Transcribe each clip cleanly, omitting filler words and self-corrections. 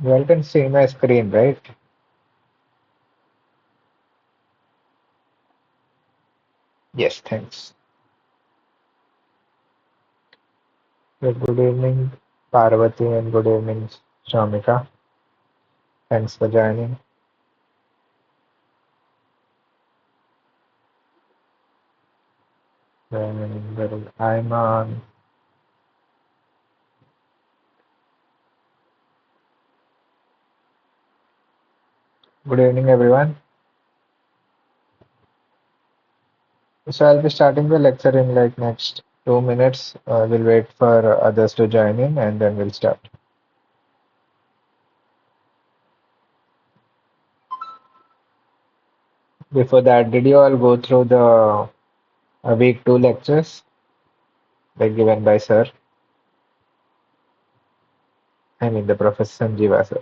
You all can see my screen, right? Yes, thanks. Good evening, Parvati, and good evening, Shamika. Thanks for joining. I'm on. Good evening, everyone. So I'll be starting the lecture in like next 2 minutes. We'll wait for others to join in, and then we'll start. Before that, did you all go through the week two lectures like given by sir? I mean the Professor Sanjeeva sir.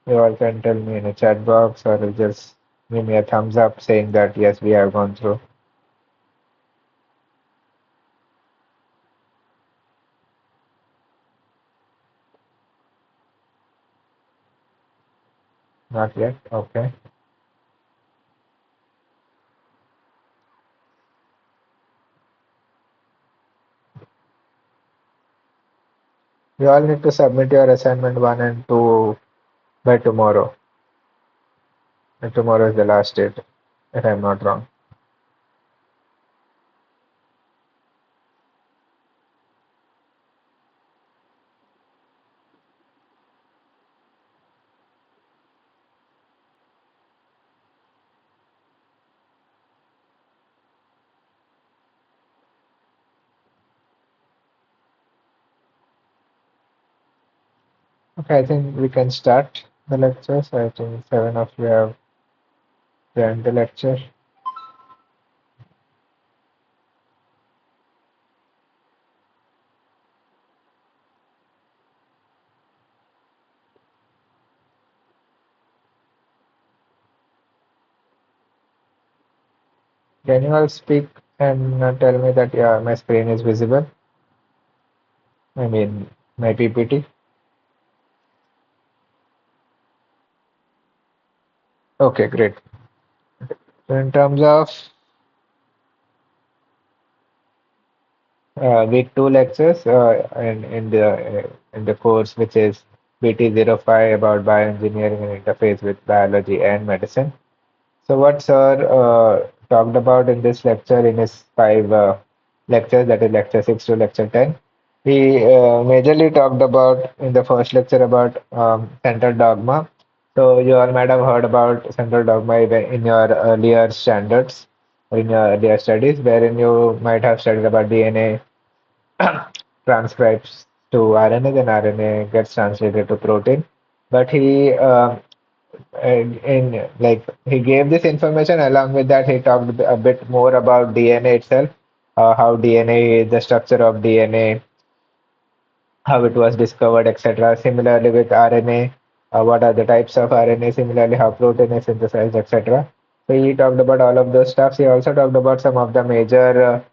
You all can tell me in a chat box or just give me a thumbs up saying that yes, we have gone through. Not yet. Okay. You all need to submit your assignment one and two by tomorrow. And tomorrow is the last date, if I'm not wrong. Okay, I think we can start the lectures. I think seven of you have joined the lecture. Can you all speak and tell me that yeah, my screen is visible? I mean, my PPT. Okay, great. So in terms of week two lectures in the course which is BT05 about bioengineering and interface with biology and medicine. So what sir talked about in this lecture in his five lectures, that is lecture 6 to lecture 10, he majorly talked about in the first lecture about central dogma. So you all might have heard about central dogma in your earlier standards, or in your earlier studies, wherein you might have studied about DNA transcribes to RNA, then RNA gets translated to protein. But he in like he gave this information. Along with that, he talked a bit more about DNA itself, how DNA, the structure of DNA, how it was discovered, etc. Similarly with RNA, what are the types of RNA? Similarly, how protein is synthesized, etc. So he talked about all of those stuffs. He also talked about some of the major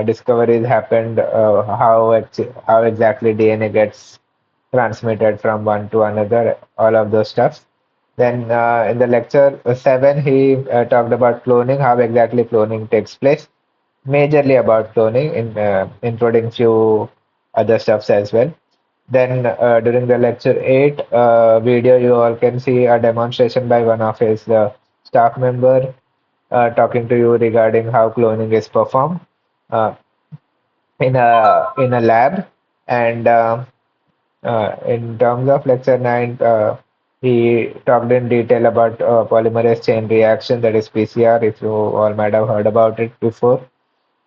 discoveries happened, how exactly DNA gets transmitted from one to another, all of those stuffs. Then in the lecture seven, he talked about cloning, how exactly cloning takes place, majorly about cloning, including few other stuffs as well. Then during the lecture eight video, you all can see a demonstration by one of his staff member talking to you regarding how cloning is performed uh, in a lab. And in terms of lecture 9, he talked in detail about polymerase chain reaction, that is PCR, if you all might have heard about it before.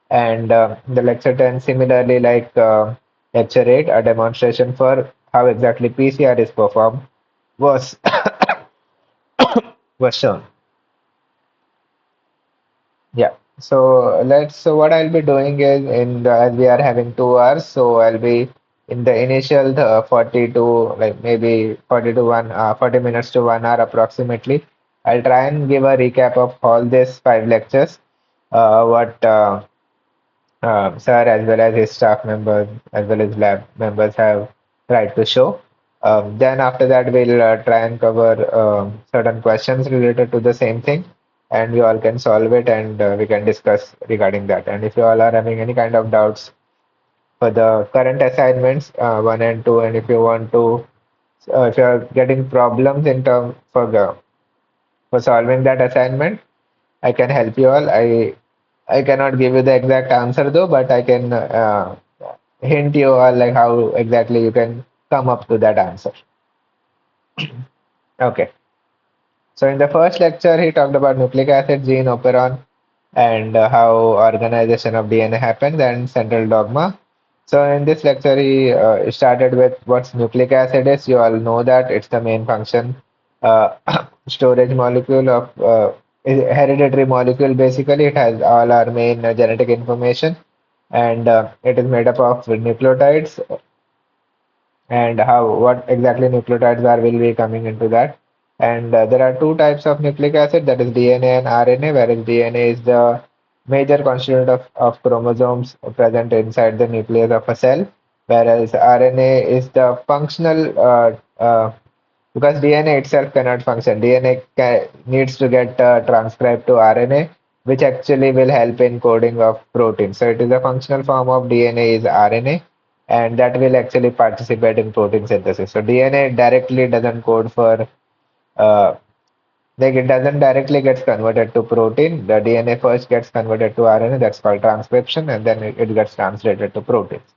And the lecture 10, similarly, like lecture 8, a demonstration for how exactly PCR is performed was was shown. Yeah. So what I'll be doing is as we are having 2 hours, so I'll be in the initial 40 to like maybe 40 to 40 minutes to 1 hour approximately. I'll try and give a recap of all these five lectures, what sir as well as his staff members as well as lab members have tried to show. Then after that, we'll try and cover certain questions related to the same thing, and we all can solve it and we can discuss regarding that. And if you all are having any kind of doubts for the current assignments, one and two, and if you want to, if you are getting problems in term for solving that assignment, I can help you all. I cannot give you the exact answer though, but I can hint you all like how exactly you can come up to that answer. Okay. So in the first lecture, he talked about nucleic acid, gene, operon, and how organization of DNA happens and central dogma. So in this lecture, he started with what's nucleic acid is. You all know that it's the main function uh, storage molecule of is a hereditary molecule. Basically, it has all our main genetic information, and it is made up of nucleotides and how what exactly nucleotides are will be coming into that. And there are two types of nucleic acid, that is DNA and RNA, whereas DNA is the major constituent of chromosomes present inside the nucleus of a cell, whereas RNA is the functional because DNA itself cannot function. DNA needs to get transcribed to RNA, which actually will help in coding of protein. So it is a functional form of DNA is RNA, and that will actually participate in protein synthesis. So DNA directly doesn't code for uh, like it doesn't directly gets converted to protein. The DNA first gets converted to RNA. That's called transcription, and then it gets translated to proteins.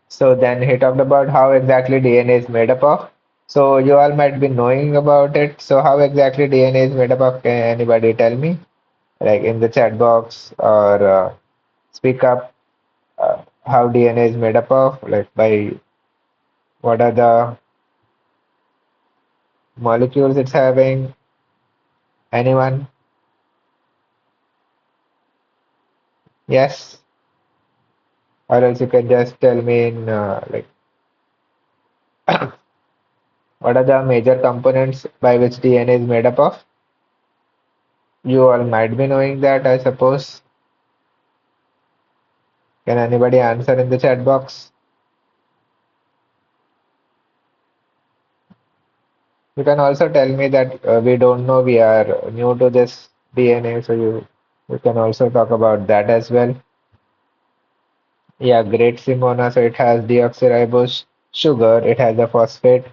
So then he talked about how exactly DNA is made up of. So you all might be knowing about it. So how exactly DNA is made up of? Can anybody tell me? Like in the chat box or speak up how DNA is made up of? Like by what are the molecules it's having? Anyone? Yes? Or else you can just tell me in like what are the major components by which DNA is made up of? You all might be knowing that, I suppose. Can anybody answer in the chat box? You can also tell me that we don't know, we are new to this DNA, so you can also talk about that as well. Yeah, great Simona. So it has deoxyribose sugar, it has a phosphate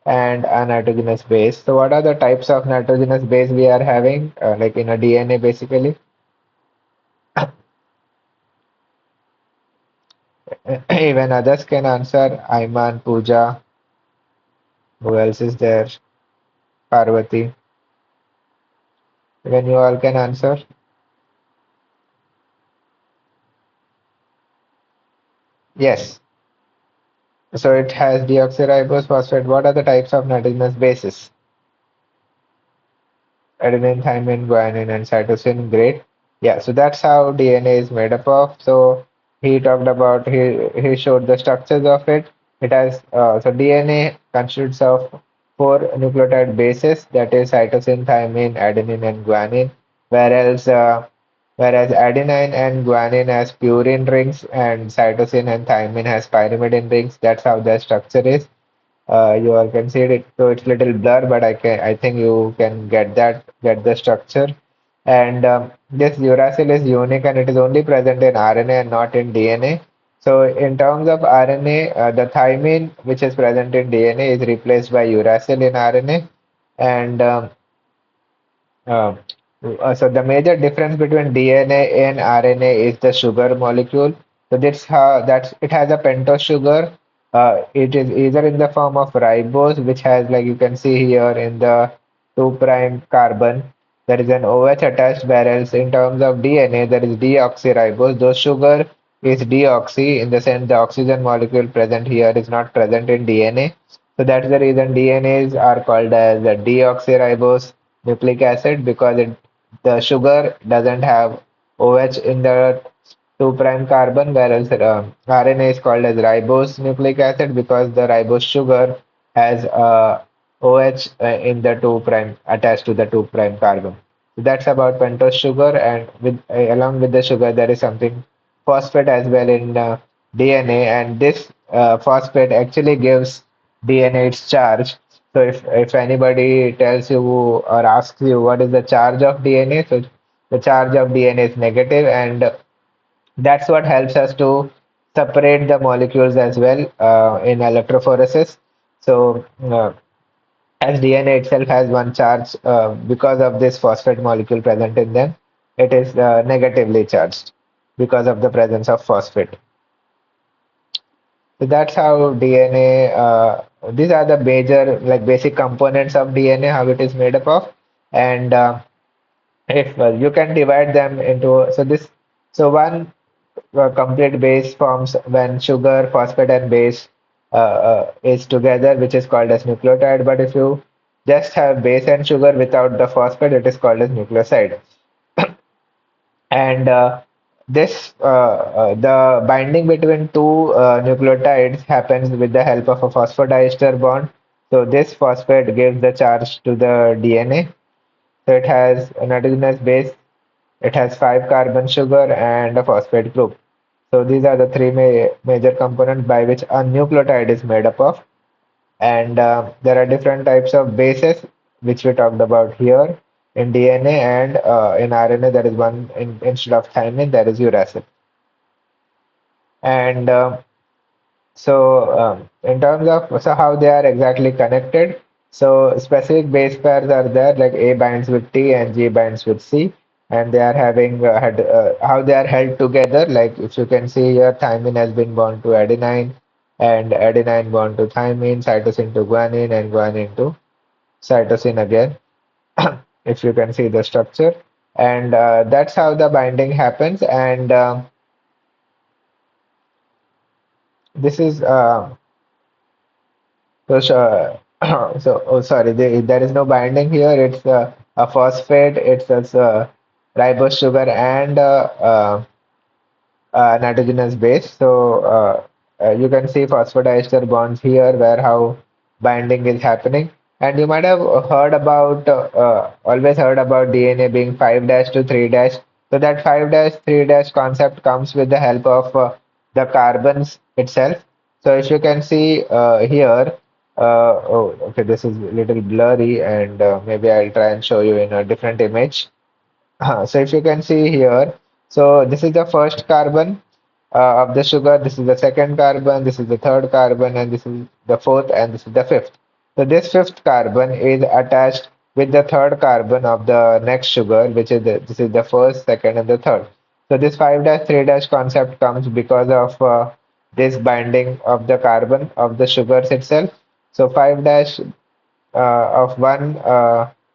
and a nitrogenous base. So what are the types of nitrogenous base we are having, like in a DNA basically? Even others can answer. Ayman, Pooja, who else is there? Parvati. Even you all can answer. Yes. So it has deoxyribose phosphate. What are the types of nitrogenous bases? Adenine, thymine, guanine, and cytosine. Great. Yeah, so that's how DNA is made up of. So he talked about he showed the structures of it. It has so DNA consists of four nucleotide bases, that is cytosine, thymine, adenine, and guanine. Whereas whereas adenine and guanine has purine rings, and cytosine and thymine has pyrimidine rings. That's how their structure is. You all can see it, so it's little blur, but I think you can get the structure. And this uracil is unique and it is only present in RNA and not in DNA. So in terms of RNA, the thymine which is present in DNA is replaced by uracil in RNA. And um, so the major difference between DNA and RNA is the sugar molecule. So that's it has a pentose sugar. It is either in the form of ribose, which has, like you can see here in the 2' carbon, there is an OH attached, whereas in terms of DNA there is deoxyribose. Though sugar is deoxy, in the sense the oxygen molecule present here is not present in DNA. So that's the reason DNAs are called as a deoxyribose nucleic acid, because the sugar doesn't have OH in the 2' carbon, whereas RNA is called as ribose nucleic acid because the ribose sugar has OH in the 2' attached to the 2' carbon. That's about pentose sugar, and with along with the sugar, there is something phosphate as well in DNA, and this phosphate actually gives DNA its charge. So if anybody tells you or asks you what is the charge of DNA, so the charge of DNA is negative, and that's what helps us to separate the molecules as well in electrophoresis. So as DNA itself has one charge, because of this phosphate molecule present in them, it is negatively charged because of the presence of phosphate. So that's how DNA, these are the major, like basic components of DNA, how it is made up of. And if you can divide them into, so one complete base forms when sugar, phosphate, and base is together, which is called as nucleotide. But if you just have base and sugar without the phosphate, it is called as nucleoside. And the binding between two nucleotides happens with the help of a phosphodiester bond. So this phosphate gives the charge to the DNA. So it has a nitrogenous base, it has five carbon sugar and a phosphate group. So these are the three major components by which a nucleotide is made up of. And there are different types of bases, which we talked about here in DNA, and in RNA, there is one instead of thymine, there is uracil. And in terms of how they are exactly connected, so specific base pairs are there, like A binds with T and G binds with C, and they are having how they are held together. Like if you can see here, thymine has been bound to adenine, and adenine bound to thymine, cytosine to guanine, and guanine to cytosine again. If you can see the structure, and that's how the binding happens. And this is sorry, there is no binding here. It's a phosphate, it's a ribose sugar and nitrogenous base. So you can see phosphodiester bonds here where how binding is happening. And you might have always heard about DNA being 5' to 3'. So that 5' 3' concept comes with the help of the carbons itself. So if you can see here, okay, this is a little blurry, and maybe I'll try and show you in a different image. So if you can see here, so this is the first carbon of the sugar, this is the second carbon, this is the third carbon, and this is the fourth, and this is the fifth. So this fifth carbon is attached with the third carbon of the next sugar, which is this is the first, second, and the third. So this 5' 3' concept comes because of this binding of the carbon of the sugars itself. So 5' of one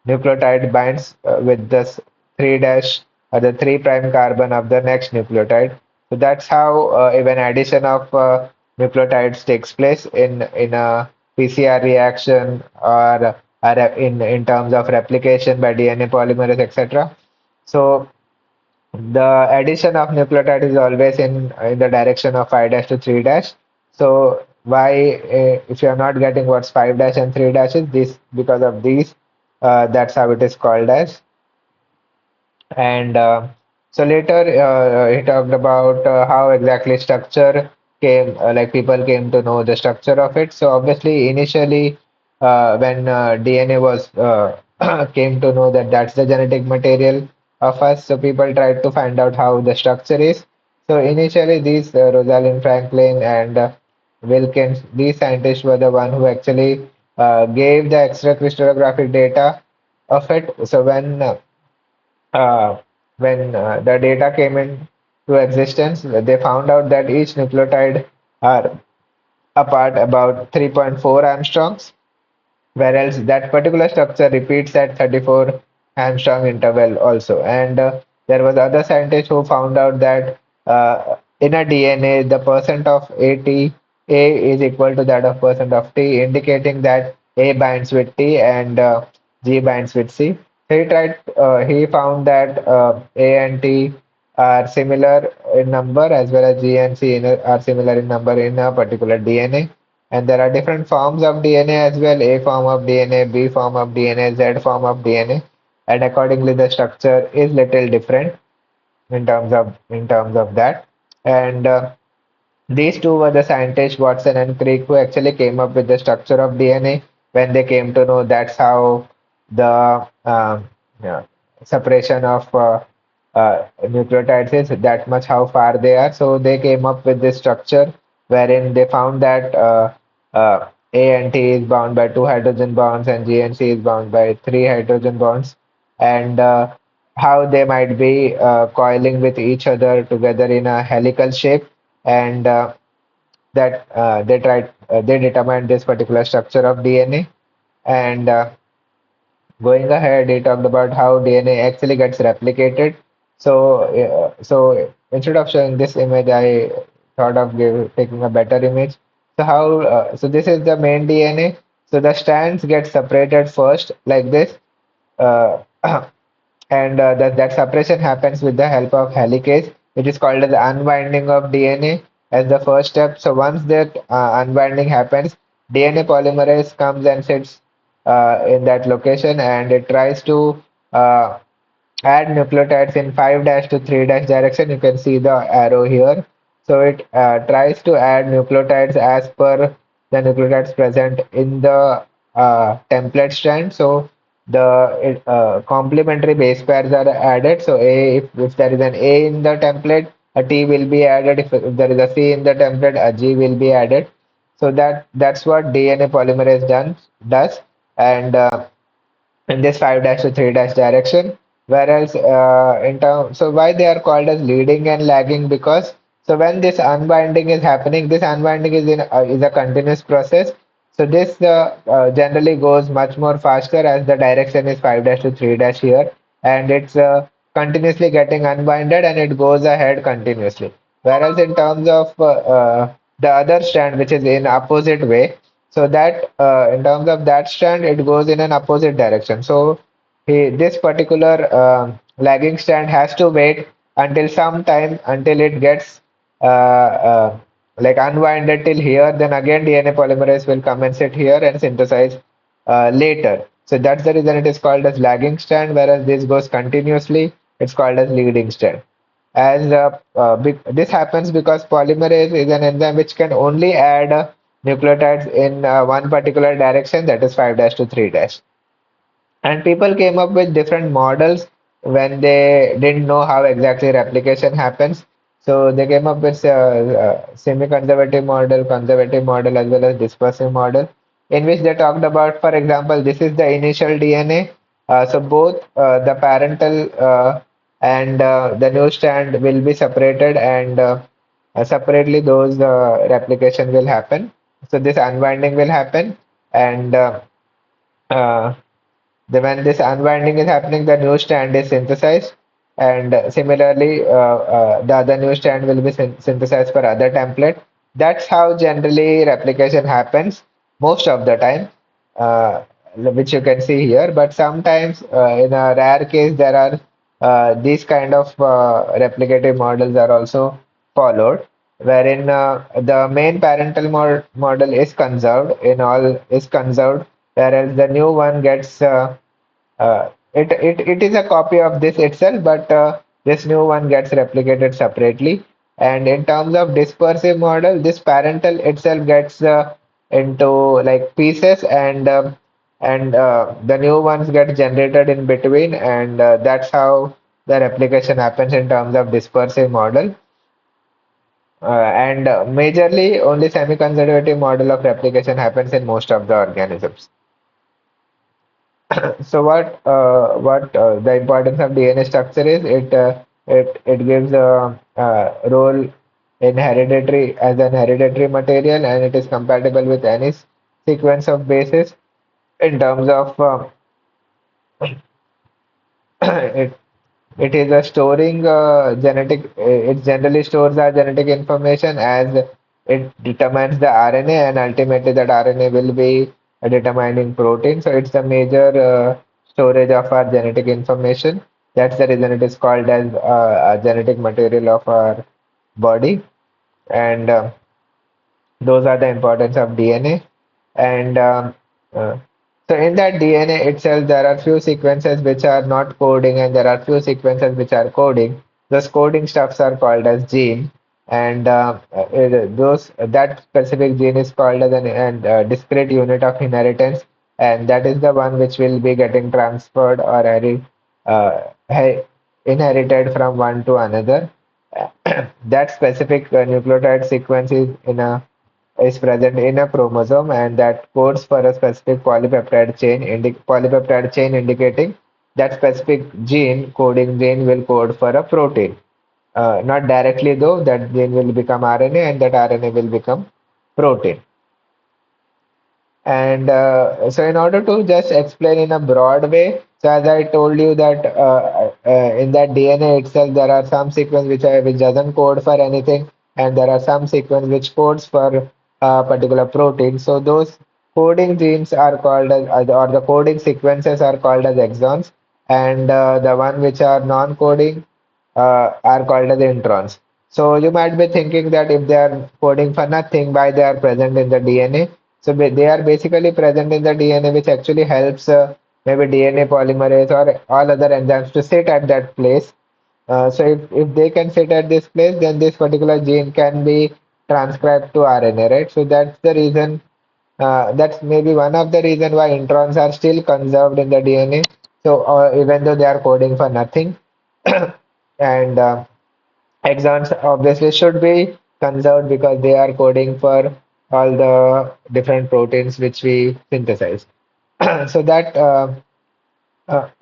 nucleotide binds with this 3' the 3' carbon of the next nucleotide. So that's how even addition of nucleotides takes place in a PCR reaction or in terms of replication by DNA polymerase, etc. So the addition of nucleotide is always in the direction of 5' to 3'. So why if you are not getting what's 5' and 3' is this because of these, that's how it is called as. And so later he talked about how exactly structure came, like people came to know the structure of it. So obviously initially when DNA was came to know that that's the genetic material of us, so people tried to find out how the structure is. So initially these Rosalind Franklin and Wilkins, these scientists were the one who actually gave the extracrystallographic data of it. So uh, when the data came into existence, they found out that each nucleotide are apart about 3.4 angstroms, whereas that particular structure repeats at 34 Armstrong interval also. And there was other scientists who found out that in a DNA, the percent of A is equal to that of percent of T, indicating that A binds with T and G binds with C. So he found that A and T are similar in number as well as G and C are similar in number in a particular DNA. And there are different forms of DNA as well, A form of DNA, B form of DNA, Z form of DNA. and accordingly the structure is little different in terms of that. And these two were the scientists, Watson and Crick, who actually came up with the structure of DNA when they came to know that's how the yeah, separation of nucleotides is, that much how far they are. So they came up with this structure wherein they found that A and T is bound by two hydrogen bonds and G and C is bound by three hydrogen bonds, and how they might be coiling with each other together in a helical shape, and that they determined this particular structure of DNA. And going ahead, he talked about how DNA actually gets replicated. So instead of showing this image, I thought of taking a better image. So this is the main DNA. So the strands get separated first like this, uh, and that separation happens with the help of helicase. It is called as the unwinding of DNA as the first step. So once that unwinding happens, DNA polymerase comes and sits in that location, and it tries to uh, add nucleotides in 5' to 3' direction. You can see the arrow here. So it tries to add nucleotides as per the nucleotides present in the template strand. So complementary base pairs are added. So if there is an A in the template, a T will be added. If there is a C in the template, a G will be added. So that's what DNA polymerase does. And in this 5' to 3' direction. Whereas so why they are called as leading and lagging? Because so when this unbinding is happening, this unbinding is a continuous process. So this generally goes much more faster as the direction is 5' to 3' here, and it's continuously getting unbinded and it goes ahead continuously. Whereas in terms of the other strand, which is in opposite way, so that in terms of that strand, it goes in an opposite direction. So this particular lagging strand has to wait until some time until it gets like unwinded till here. Then again, DNA polymerase will come and sit here and synthesize later. So that's the reason it is called as lagging strand, whereas this goes continuously. It's called as leading strand. This happens because polymerase is an enzyme which can only add nucleotides in one particular direction, that is 5' to 3'. And people came up with different models when they didn't know how exactly replication happens. So they came up with semi-conservative model, conservative model, as well as dispersive model, in which they talked about, for example, this is the initial DNA. So both the parental and the new strand will be separated, and separately those replication will happen. So this unwinding will happen, and uh, when this unwinding is happening, the new strand is synthesized, and similarly, the other new strand will be synthesized for other template. That's how generally replication happens most of the time, which you can see here. But sometimes, in a rare case, there are these kind of replicative models are also followed, wherein the main parental model is conserved, whereas the new one gets it is a copy of this itself, but this new one gets replicated separately. And in terms of dispersive model, this parental itself gets into like pieces, and the new ones get generated in between, and that's how the replication happens in terms of dispersive model. And majorly, only semi-conservative model of replication happens in most of the organisms. So what the importance of DNA structure is? It gives a role in hereditary as an hereditary material, and it is compatible with any sequence of bases in terms of it. It is a storing genetic. It generally stores our genetic information as it determines the RNA, and ultimately that RNA will be determining protein. So it's the major storage of our genetic information. That's the reason it is called as a genetic material of our body. And those are the importance of DNA. And uh, So in that DNA itself, there are few sequences which are not coding, and there are few sequences which are coding. Those coding stuffs are called as gene, and those that specific gene is called as discrete unit of inheritance, and that is the one which will be getting transferred or uh, inherited from one to another. That specific nucleotide sequence is present in a chromosome, and that codes for a specific polypeptide chain indicating that specific gene coding gene will code for a protein. Not directly though, that gene will become RNA and that RNA will become protein. And so, in order to just explain in a broad way, so as I told you that in that DNA itself, there are some sequence which doesn't code for anything, and there are some sequence which codes for a particular protein. So those coding genes are called as, or the coding sequences are called as exons, and the one which are non-coding are called as introns. So you might be thinking that if they are coding for nothing, why they are present in the DNA? So they are basically present in the DNA, which actually helps maybe DNA polymerase or all other enzymes to sit at that place. So if they can sit at this place, then this particular gene can be transcribed to RNA, right? So that's the reason. That's maybe one of the reason why introns are still conserved in the DNA. So even though they are coding for nothing, and exons obviously should be conserved because they are coding for all the different proteins which we synthesize. So that's a broad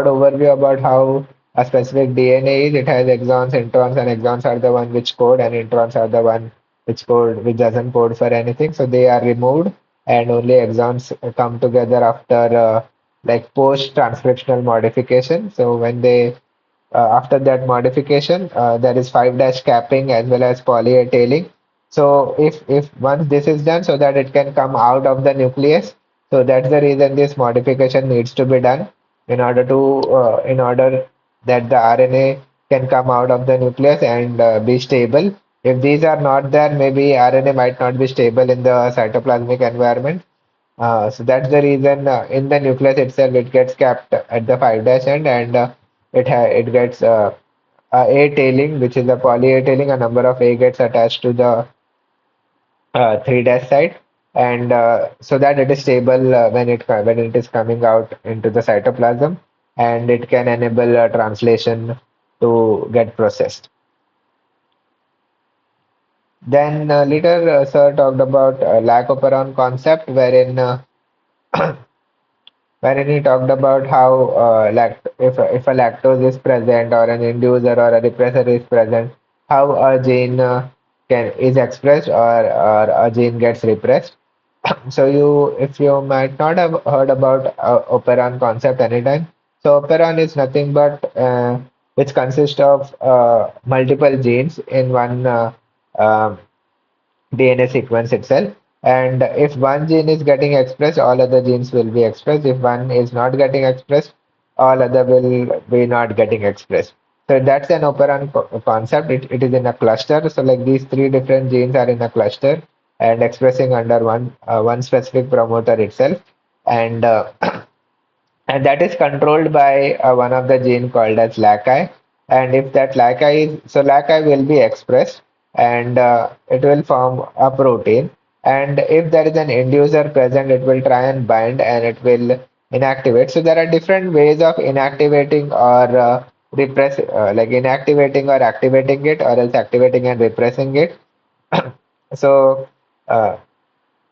overview about how a specific DNA is. It has exons, introns, and exons are the one which code, and introns are the one which doesn't code for anything. So they are removed, and only exons come together after like post-transcriptional modification. So when they after that modification, there is 5' capping as well as poly A tailing. So if once this is done, so that it can come out of the nucleus, so that's the reason this modification needs to be done in order that the RNA can come out of the nucleus and be stable. If these are not there, maybe RNA might not be stable in the cytoplasmic environment. So that's the reason in the nucleus itself it gets capped at the 5' end, and it gets A tailing, which is a poly A tailing. A number of A gets attached to the 3' side, and so that it is stable when it is coming out into the cytoplasm, and it can enable translation to get processed. Then later, sir talked about lac operon concept, wherein he talked about how if a lactose is present or an inducer or a repressor is present, how a gene can is expressed or a gene gets repressed. So if you might not have heard about operon concept anytime, so operon is nothing but which consists of multiple genes in one DNA sequence itself. And if one gene is getting expressed, all other genes will be expressed. If one is not getting expressed, all other will be not getting expressed. So that's an operon concept. It is in a cluster. So like these three different genes are in a cluster and expressing under one specific promoter itself. And and that is controlled by one of the gene called as laci. And if that laci is so laci will be expressed, and it will form a protein. And if there is an inducer present, it will try and bind and it will inactivate. So there are different ways of inactivating or like inactivating or activating it, or else activating and repressing it. So uh,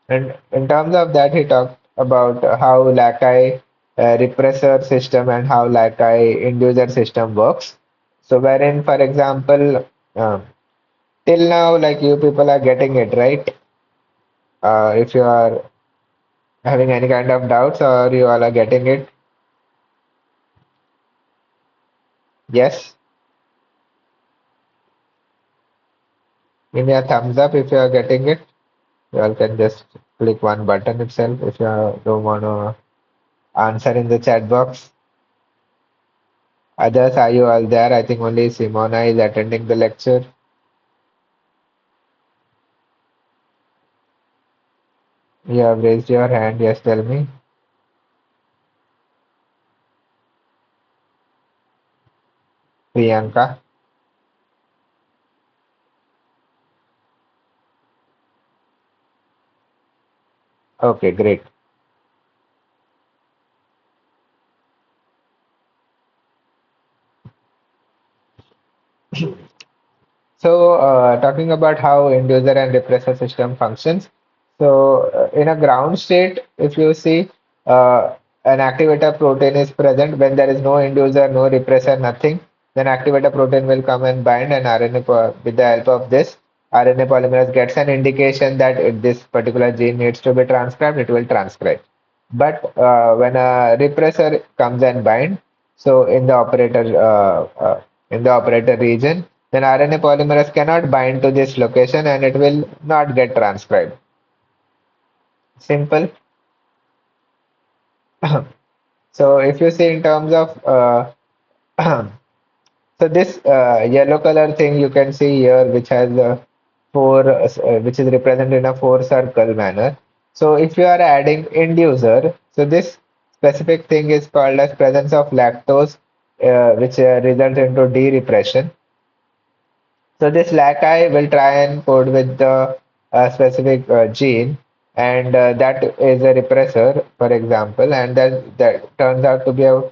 and in terms of that, he talked about how laci repressor system and how laci inducer system works. So wherein, for example, till now, like you people are getting it right. If you are having any kind of doubts or you all are getting it, yes, give me a thumbs up if you are getting it. You all can just click one button itself if you don't want to answer in the chat box. Others, are you all there? I think only Simona is attending the lecture. You have raised your hand. Yes, tell me. Priyanka. Okay, great. So, talking about how inducer and repressor system functions. So, in a ground state, if you see an activator protein is present when there is no inducer, no repressor, nothing, then activator protein will come and bind, and with the help of this, RNA polymerase gets an indication that if this particular gene needs to be transcribed, it will transcribe. But when a repressor comes and bind, so in the operator region, then RNA polymerase cannot bind to this location and it will not get transcribed. Simple. So if you see in terms of so this yellow color thing you can see here, which has which is represented in a four circle manner. So if you are adding inducer, so this specific thing is called as presence of lactose, which results into derepression. So this lac-I will try and code with the specific gene, and that is a repressor, for example, and that turns out to be a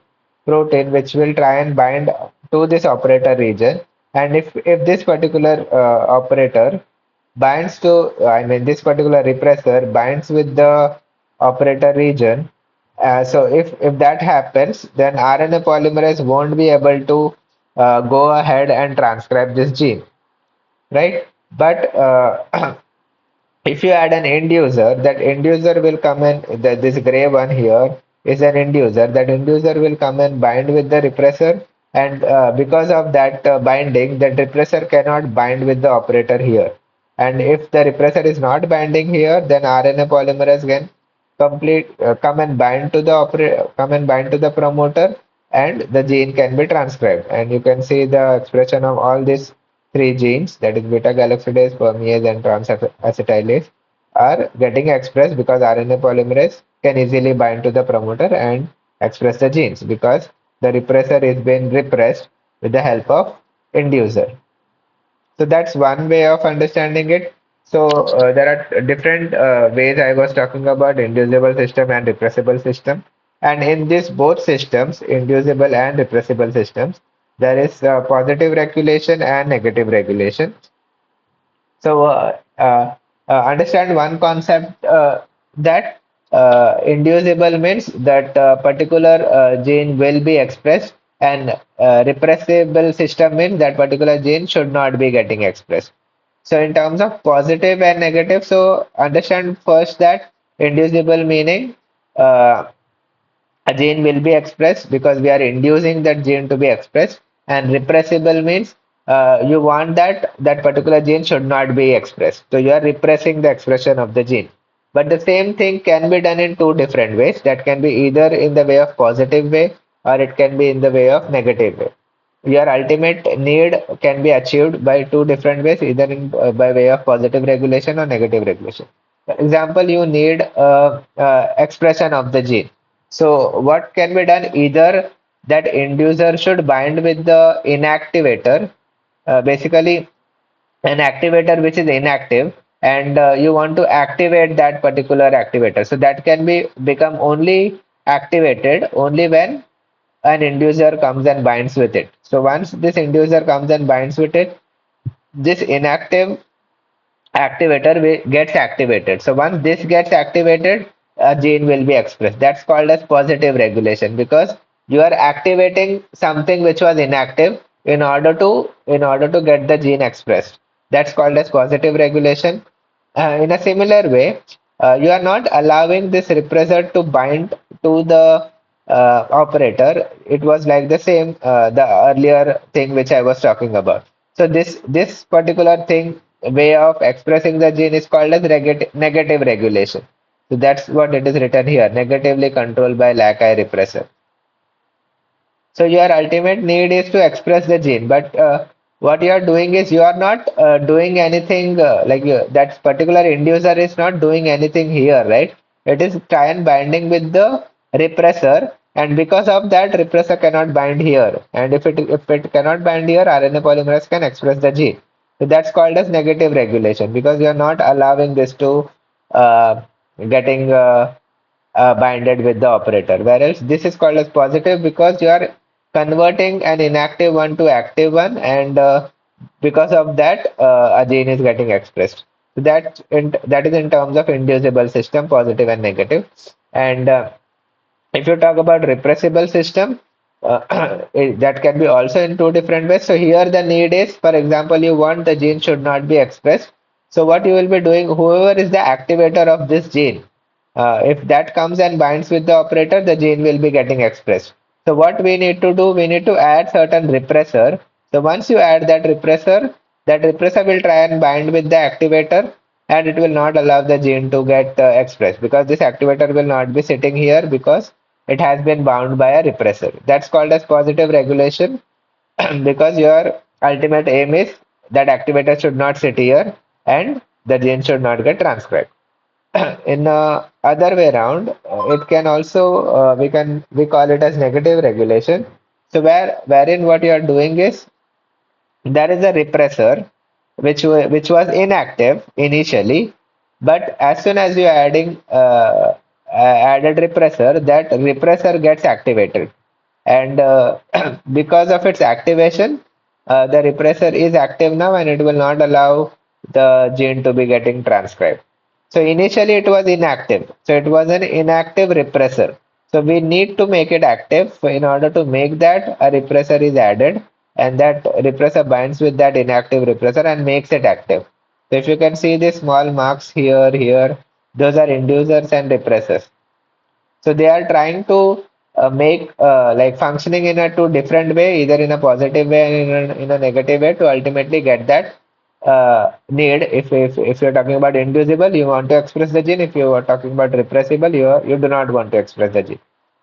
protein which will try and bind to this operator region. And if this particular operator binds to, I mean, this particular repressor binds with the operator region. So if that happens, then RNA polymerase won't be able to go ahead and transcribe this gene, right? But if you add an end user, that end user will come in, this gray one here is an end user. That end user will come and bind with the repressor, and because of that binding, that repressor cannot bind with the operator here. And if the repressor is not binding here, then RNA polymerase can come and bind to the promoter, and the gene can be transcribed. And you can see the expression of all these three genes, that is beta galactidase, permease, and transacetylase, are getting expressed because RNA polymerase can easily bind to the promoter and express the genes because the repressor is being repressed with the help of inducer. So that's one way of understanding it. So there are different ways I was talking about inducible system and repressible system. And in these both systems, inducible and repressible systems, there is positive regulation and negative regulation. So understand one concept that inducible means that particular gene will be expressed, and repressible system means that particular gene should not be getting expressed. So in terms of positive and negative, so understand first that inducible meaning uh, a gene will be expressed because we are inducing that gene to be expressed, and repressible means you want that particular gene should not be expressed, so you are repressing the expression of the gene. But the same thing can be done in two different ways. That can be either in the way of positive way, or it can be in the way of negative way. Your ultimate need can be achieved by two different ways, either by way of positive regulation or negative regulation. For example, you need expression of the gene. So what can be done? Either that inducer should bind with the inactivator, basically an activator which is inactive, and you want to activate that particular activator. So that can be become only activated only when an inducer comes and binds with it. So once this inducer comes and binds with it, this inactive activator gets activated. So once this gets activated, a gene will be expressed. That's called as positive regulation because you are activating something which was inactive in order to get the gene expressed. That's called as positive regulation. In a similar way, you are not allowing this repressor to bind to the operator. It was like the same the earlier thing which I was talking about. So this particular thing way of expressing the gene is called as negative regulation. So that's what it is written here, negatively controlled by lac-I repressor. So your ultimate need is to express the gene, but what you are doing is you are not doing anything that particular inducer is not doing anything here, right? It is try and binding with the repressor, and because of that, repressor cannot bind here. And if it cannot bind here, RNA polymerase can express the gene. So that's called as negative regulation because you are not allowing this to uh, getting binded with the operator. Whereas this is called as positive because you are converting an inactive one to active one, and because of that, a gene is getting expressed. So that is in terms of inducible system, positive and negative. And if you talk about repressible system, that can be also in two different ways. So here the need is, for example, you want the gene should not be expressed. So what you will be doing, whoever is the activator of this gene, if that comes and binds with the operator, the gene will be getting expressed. So what we need to do, we need to add certain repressor. So once you add that repressor will try and bind with the activator, and it will not allow the gene to get expressed because this activator will not be sitting here because it has been bound by a repressor. That's called as positive regulation because your ultimate aim is that activator should not sit here and the gene should not get transcribed. In other way around, it can also we call it as negative regulation. So wherein what you are doing is there is a repressor which was inactive initially, but as soon as you are adding added repressor, that repressor gets activated, and because of its activation, the repressor is active now, and it will not allow the gene to be getting transcribed. So initially it was inactive, so it was an inactive repressor. So we need to make it active. So in order to make that, a repressor is added, and that repressor binds with that inactive repressor and makes it active. So if you can see these small marks here, those are inducers and repressors. So they are trying to make like functioning in a two different way, either in a positive way and in a negative way, to ultimately get that need. If you're talking about inducible, you want to express the gene. If you are talking about repressible, you do not want to express the gene.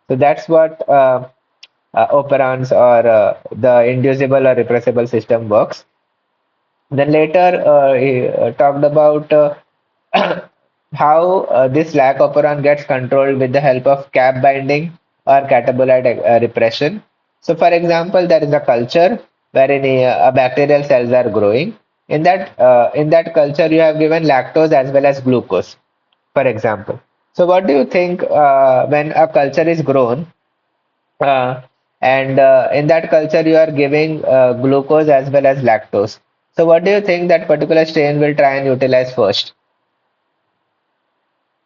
So that's what operands or the inducible or repressible system works. Then later he talked about how this lac operon gets controlled with the help of cap binding or catabolite repression. So, for example, there is a culture wherein a bacterial cells are growing. In that culture, you have given lactose as well as glucose, for example. So, what do you think when a culture is grown? Uh, and in that culture, you are giving glucose as well as lactose. So, what do you think that particular strain will try and utilize first?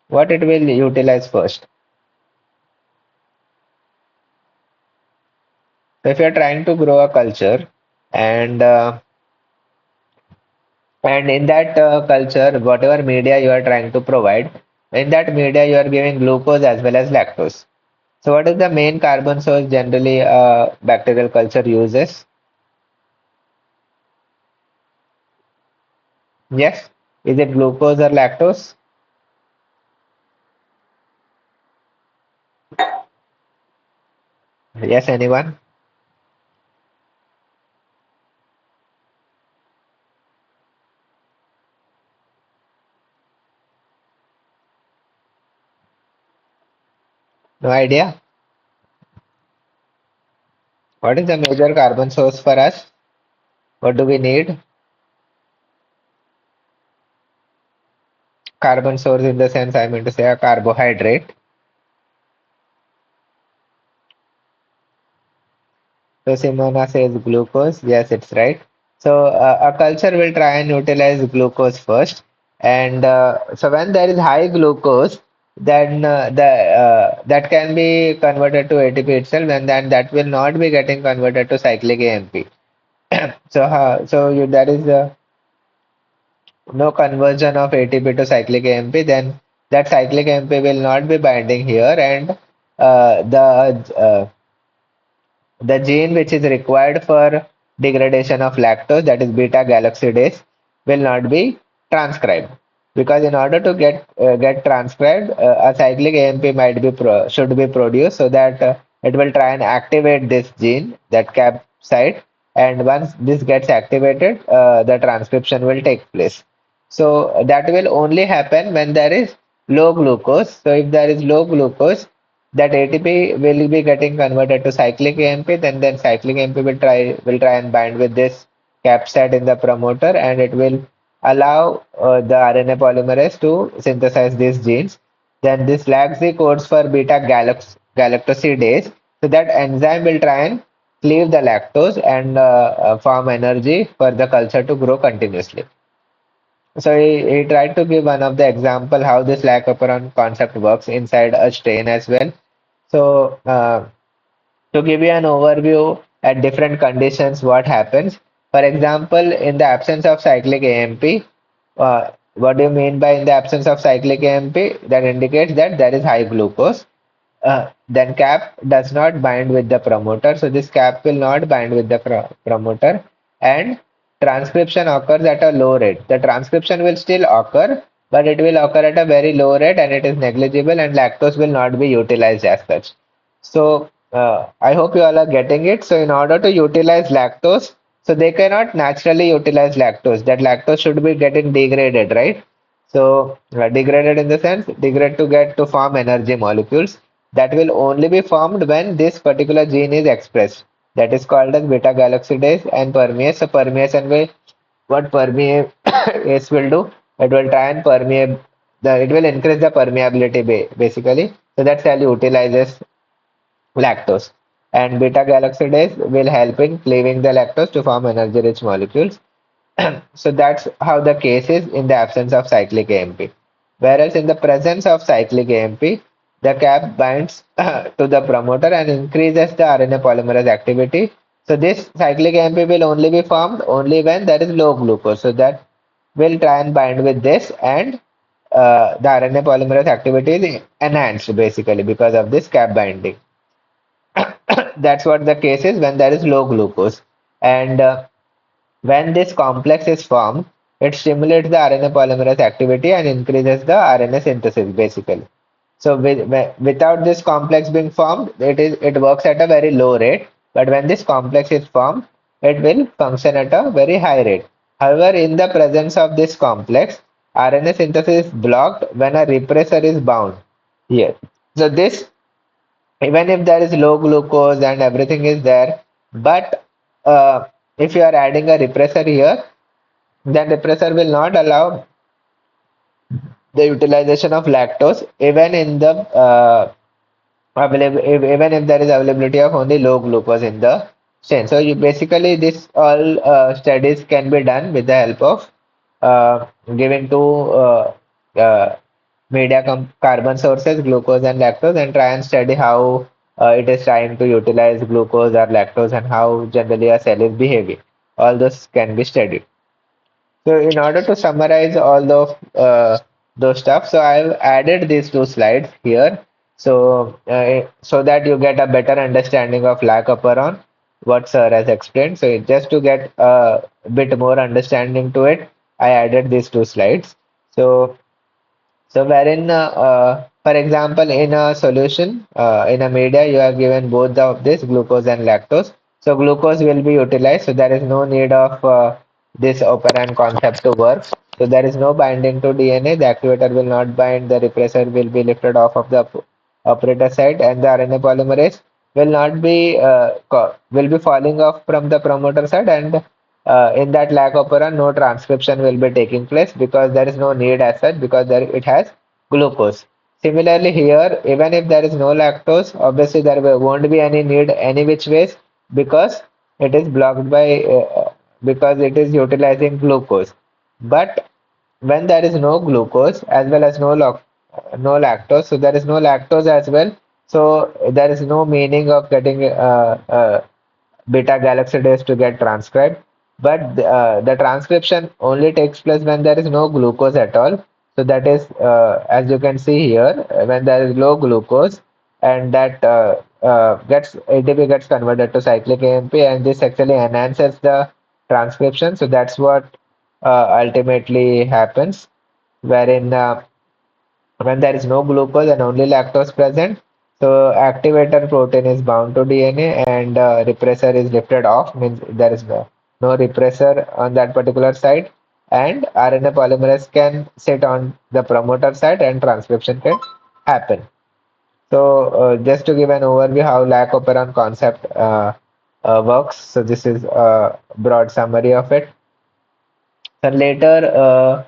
What it will utilize first? So, if you are trying to grow a culture, and and in that culture, whatever media you are trying to provide, in that media you are giving glucose as well as lactose. So, what is the main carbon source generally bacterial culture uses? Yes, is it glucose or lactose? Yes, anyone? No idea. What is the major carbon source for us? What do we need? Carbon source in the sense I mean to say a carbohydrate. So Simona says glucose. Yes, it's right. So a culture will try and utilize glucose first, and so when there is high glucose, then that can be converted to ATP itself, and then that will not be getting converted to cyclic AMP. So there is no conversion of ATP to cyclic AMP, then that cyclic AMP will not be binding here, and the gene which is required for degradation of lactose, that is beta galactidase, will not be transcribed. Because in order to get transcribed, a cyclic AMP should be produced so that it will try and activate this gene, that cap site, and once this gets activated, the transcription will take place. So that will only happen when there is low glucose. So if there is low glucose, that ATP will be getting converted to cyclic AMP, then cyclic AMP will try and bind with this capside in the promoter, and it will allow the RNA polymerase to synthesize these genes. Then this lacks the codes for galactosidase, so that enzyme will try and cleave the lactose and form energy for the culture to grow continuously. So he tried to give one of the example how this lac operon concept works inside a strain as well. So to give you an overview at different conditions, what happens? For example, in the absence of cyclic AMP, what do you mean by in the absence of cyclic AMP? That indicates that there is high glucose. Then cap does not bind with the promoter, so this cap will not bind with the promoter, and transcription occurs at a low rate. The transcription will still occur, but it will occur at a very low rate and it is negligible, and lactose will not be utilized as such. So I hope you all are getting it. So in order to utilize lactose, so they cannot naturally utilize lactose. That lactose should be getting degraded, right? So degraded in the sense, degrade to get to form energy molecules that will only be formed when this particular gene is expressed. That is called as beta galactidase and permease. So permeation will, what permease will do? It will try and permeate it will increase the permeability basically. So that cell utilizes lactose. And beta galactidase will help in cleaving the lactose to form energy rich molecules. So that's how the case is in the absence of cyclic AMP. Whereas in the presence of cyclic AMP, the cap binds to the promoter and increases the RNA polymerase activity. So this cyclic AMP will only be formed only when there is low glucose. So that will try and bind with this, and the RNA polymerase activity is enhanced basically because of this cap binding. That's what the case is when there is low glucose. And when this complex is formed, it stimulates the RNA polymerase activity and increases the RNA synthesis basically. So without this complex being formed, it works at a very low rate. But when this complex is formed, it will function at a very high rate. However, in the presence of this complex, RNA synthesis is blocked when a repressor is bound here. So this, even if there is low glucose and everything is there, but if you are adding a repressor here, then repressor will not allow the utilization of lactose even in the even if there is availability of only low glucose in the strain. So you basically this all studies can be done with the help of giving two uh, media carbon sources, glucose and lactose, and try and study how it is trying to utilize glucose or lactose and how generally a cell is behaving. All those can be studied. So in order to summarize all those stuff, so I've added these two slides here. So so that you get a better understanding of lac operon, what sir has explained. So just to get a bit more understanding to it, I added these two slides. So wherein, for example, in a solution, in a media, you have given both of this glucose and lactose. So glucose will be utilized. So there is no need of this operand concept to work. So there is no binding to DNA. The activator will not bind. The repressor will be lifted off of the operator site, and the RNA polymerase will not be will be falling off from the promoter side, and in that lac operon, no transcription will be taking place because there is no need as such because there it has glucose. Similarly here, even if there is no lactose, obviously there won't be any need any which ways because it is blocked by because it is utilizing glucose. But when there is no glucose as well as no lactose, so there is no lactose as well. So there is no meaning of getting beta galactidase to get transcribed. But the transcription only takes place when there is no glucose at all. So that is, as you can see here, when there is low glucose, and that gets ATP gets converted to cyclic AMP, and this actually enhances the transcription. So that's what ultimately happens, wherein when there is no glucose and only lactose present, So activator protein is bound to DNA and repressor is lifted off, means there is no repressor on that particular site, and RNA polymerase can sit on the promoter site and transcription can happen. So just to give an overview how lac operon concept works, so this is a broad summary of it. Then later,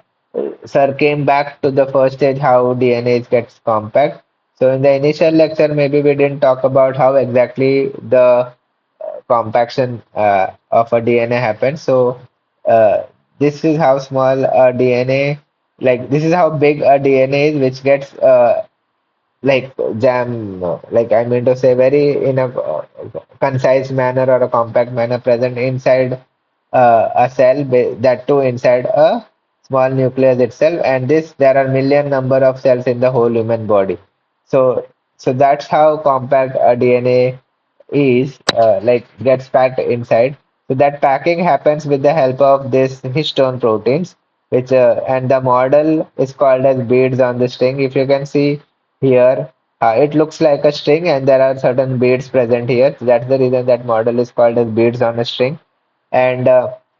sir came back to the first stage how DNA gets compact. So in the initial lecture, maybe we didn't talk about how exactly the compaction of a DNA happens. So uh, this is how small a DNA, like this is how big a DNA is, which gets like jam, like I mean to say, very in a concise manner or a compact manner present inside a cell, that too inside a small nucleus itself. And this, there are million number of cells in the whole human body. So, so that's how compact a DNA is, like gets packed inside. So that packing happens with the help of this histone proteins, which and the model is called as beads on the string. If you can see here, it looks like a string, and there are certain beads present here. So that's the reason that model is called as beads on a string. And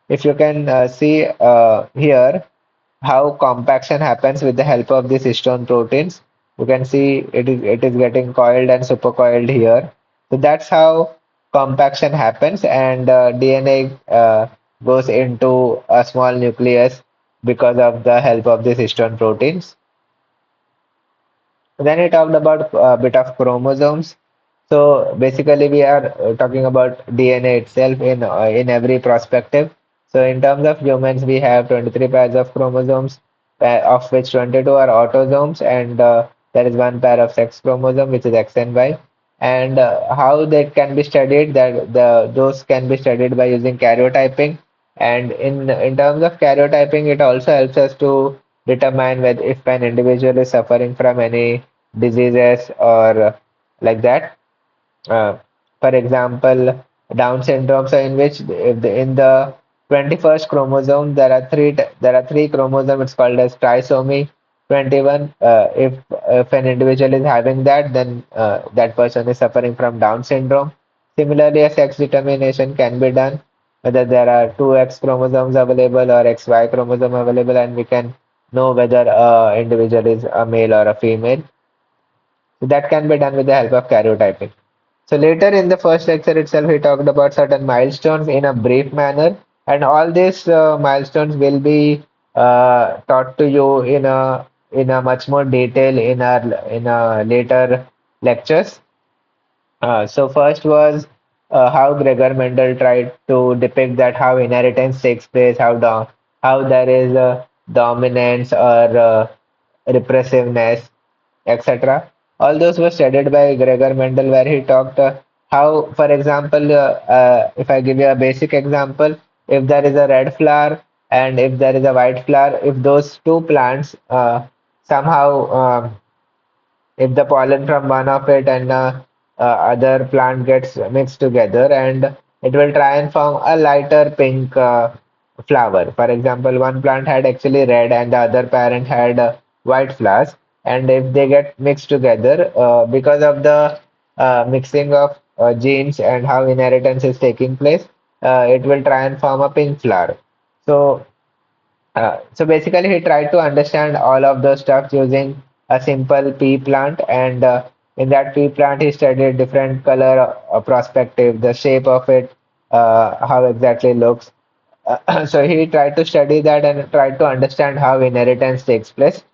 if you can see here, how compaction happens with the help of these histone proteins. You can see it is getting coiled and supercoiled here. So that's how compaction happens, and DNA goes into a small nucleus because of the help of these histone proteins. Then he talked about a bit of chromosomes. So basically, we are talking about DNA itself in every perspective. So in terms of humans, we have 23 pairs of chromosomes, of which 22 are autosomes, and there is one pair of sex chromosome, which is X and Y. And how that can be studied, that those can be studied by using karyotyping. And in terms of karyotyping, it also helps us to determine whether if an individual is suffering from any diseases or like that. Uh, for example, Down syndrome, so in which if in the 21st chromosome there are three chromosomes. It's called as trisomy 21. If an individual is having that, then that person is suffering from Down syndrome. Similarly, a sex determination can be done whether there are two X chromosomes available or XY chromosome available, and we can know whether a individual is a male or a female. So that can be done with the help of karyotyping. So later in the first lecture itself, he talked about certain milestones in a brief manner, and all these milestones will be taught to you in a much more detail in our later lectures. So first was how Gregor Mendel tried to depict that how inheritance takes place, how there is dominance or repressiveness, etc. All those were studied by Gregor Mendel, where he talked how, for example, if I give you a basic example, if there is a red flower and if there is a white flower, if those two plants somehow if the pollen from one of it and other plant gets mixed together, and it will try and form a lighter pink flower. For example, one plant had actually red and the other parent had white flowers, and if they get mixed together because of the mixing of genes and how inheritance is taking place, it will try and form a pink flower. So basically, he tried to understand all of those stuff using a simple pea plant, and in that pea plant, he studied different color perspective, the shape of it, how exactly it looks. So he tried to study that and tried to understand how inheritance takes place.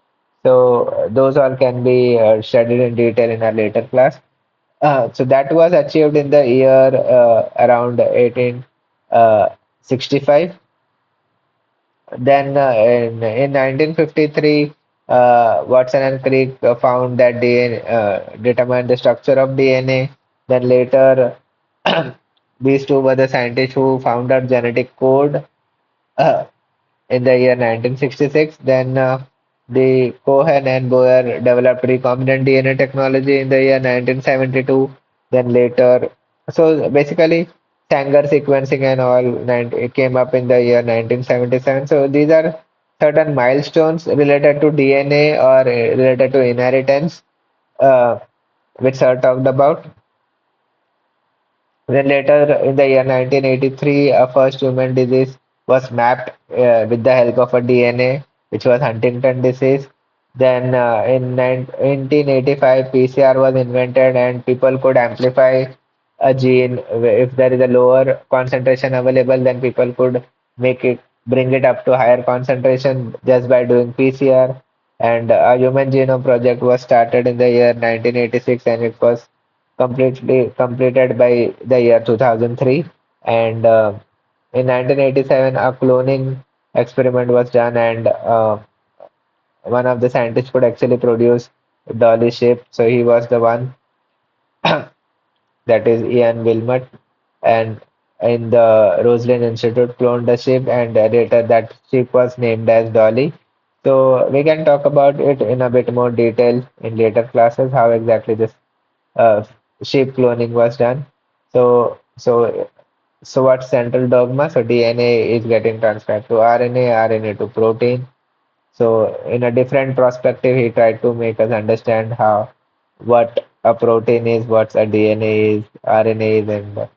So those all can be studied in detail in a later class. So that was achieved in the year around 1865. Then in 1953, Watson and Crick found that DNA determined the structure of DNA. Then later, these two were the scientists who found out genetic code uh, in the year 1966. Then the Cohen and Boer developed recombinant DNA technology in the year 1972. Then later, so basically, Sanger sequencing and all it came up in the year 1977. So these are certain milestones related to DNA or related to inheritance. Uh, which Sir talked about. Then later in the year 1983, a first human disease was mapped with the help of a DNA, which was Huntington disease. Then in 1985, PCR was invented and people could amplify a gene. If there is a lower concentration available, then people could make it, bring it up to higher concentration just by doing PCR. And a human genome project was started in the year 1986 and it was completely completed by the year 2003. And in 1987, a cloning experiment was done, and one of the scientists could actually produce dolly shape. So he was the one, that is Ian Wilmot, and in the Roslin Institute cloned the ship, and later that ship was named as Dolly. So we can talk about it in a bit more detail in later classes, how exactly this uh, sheep cloning was done. So what's central dogma? So DNA is getting transcribed to RNA, RNA to protein. So in a different perspective, he tried to make us understand how what a protein is, what's a DNA is, RNA is, and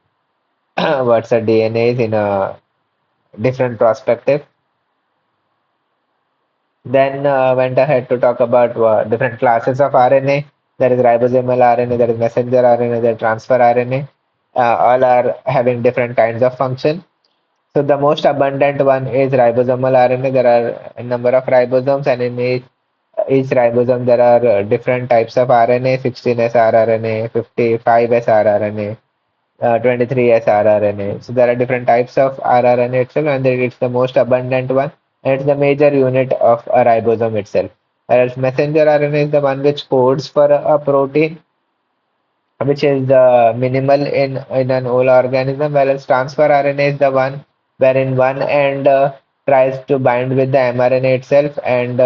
what's a DNA is in a different perspective. Then went ahead to talk about different classes of RNA. There is ribosomal RNA, there is messenger RNA, there is transfer RNA. All are having different kinds of function. So the most abundant one is ribosomal RNA. There are a number of ribosomes, and in each ribosome there are different types of RNA: 16S rRNA, 55S rRNA, 23S rRNA. So there are different types of rRNA itself, and it's the most abundant one, and it's the major unit of a ribosome itself. Whereas messenger RNA is the one which codes for a protein, which is minimal in an whole organism, whereas transfer RNA is the one wherein one end tries to bind with the mRNA itself and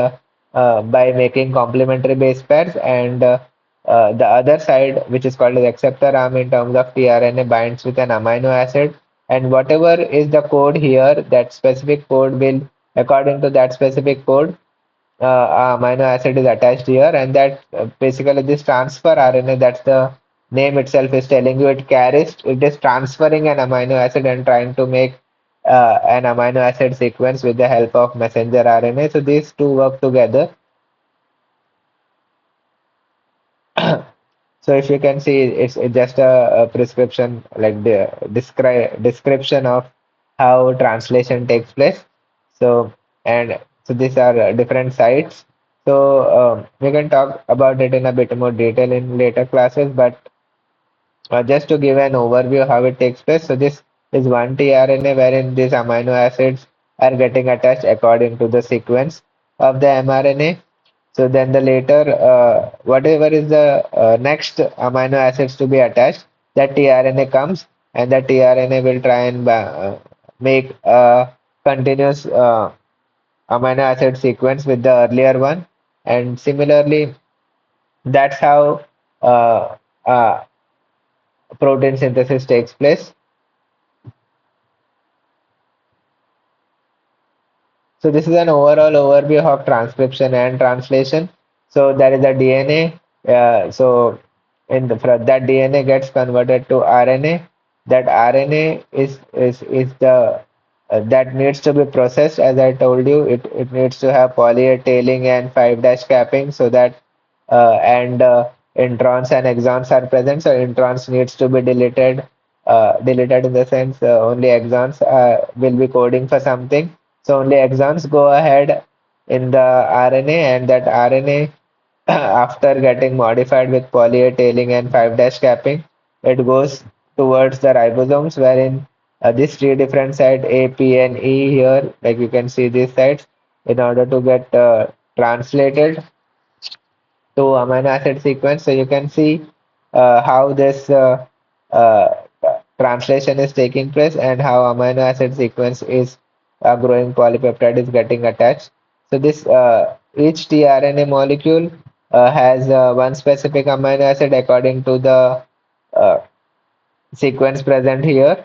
by making complementary base pairs, and the other side, which is called the acceptor arm in terms of tRNA, binds with an amino acid, and whatever is the code here, that specific code will, according to that specific code, amino acid is attached here, and that basically this transfer RNA, that's the name itself is telling you, it is transferring an amino acid and trying to make an amino acid sequence with the help of messenger RNA. So these two work together. So if you can see, it's just a prescription, like the description of how translation takes place. So and so these are different sites. So we can talk about it in a bit more detail in later classes, but just to give an overview how it takes place. So this is one tRNA wherein these amino acids are getting attached according to the sequence of the mRNA. So then the later, whatever is the next amino acids to be attached, that tRNA comes, and that tRNA will try and make a continuous amino acid sequence with the earlier one. And similarly, that's how uh, uh, protein synthesis takes place. So this is an overall overview of transcription and translation. So there is a DNA. So that DNA gets converted to RNA. That RNA is the that needs to be processed. As I told you, it needs to have poly tailing and 5' capping, so that and introns and exons are present. So introns needs to be deleted. Deleted in the sense only exons will be coding for something. So only exons go ahead in the RNA, and that RNA, after getting modified with poly tailing and 5' capping, it goes towards the ribosomes, wherein these three different sites, A, P, and E here, like you can see these sites, in order to get translated to amino acid sequence. So you can see how this uh, translation is taking place and how amino acid sequence is growing polypeptide is getting attached. So this each tRNA molecule has one specific amino acid according to the uh, sequence present here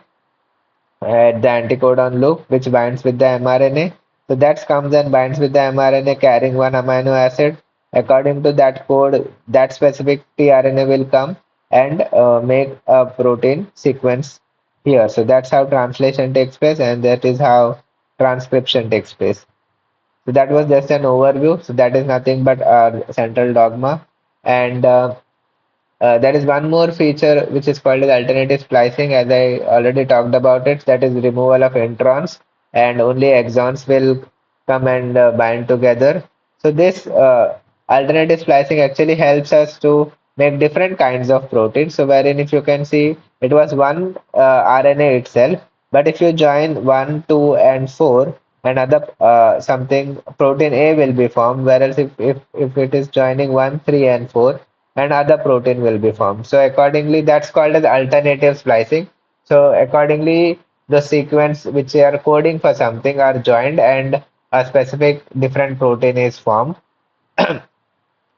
at the anticodon loop, which binds with the mRNA. So that comes and binds with the mRNA carrying one amino acid, According to that code, that specific tRNA will come and make a protein sequence here. So that's how translation takes place, and that is how transcription takes place. So that was just an overview. So that is nothing but our central dogma. And there is one more feature which is called as alternative splicing, as I already talked about it. That is removal of introns, and only exons will come and bind together. So this alternative splicing actually helps us to make different kinds of proteins. So wherein if you can see, it was one RNA itself, but if you join 1, 2, and 4, another something protein A will be formed. Whereas if it is joining 1, 3, and 4, another protein will be formed. So accordingly, that's called as alternative splicing. So accordingly, the sequence which are coding for something are joined and a specific different protein is formed.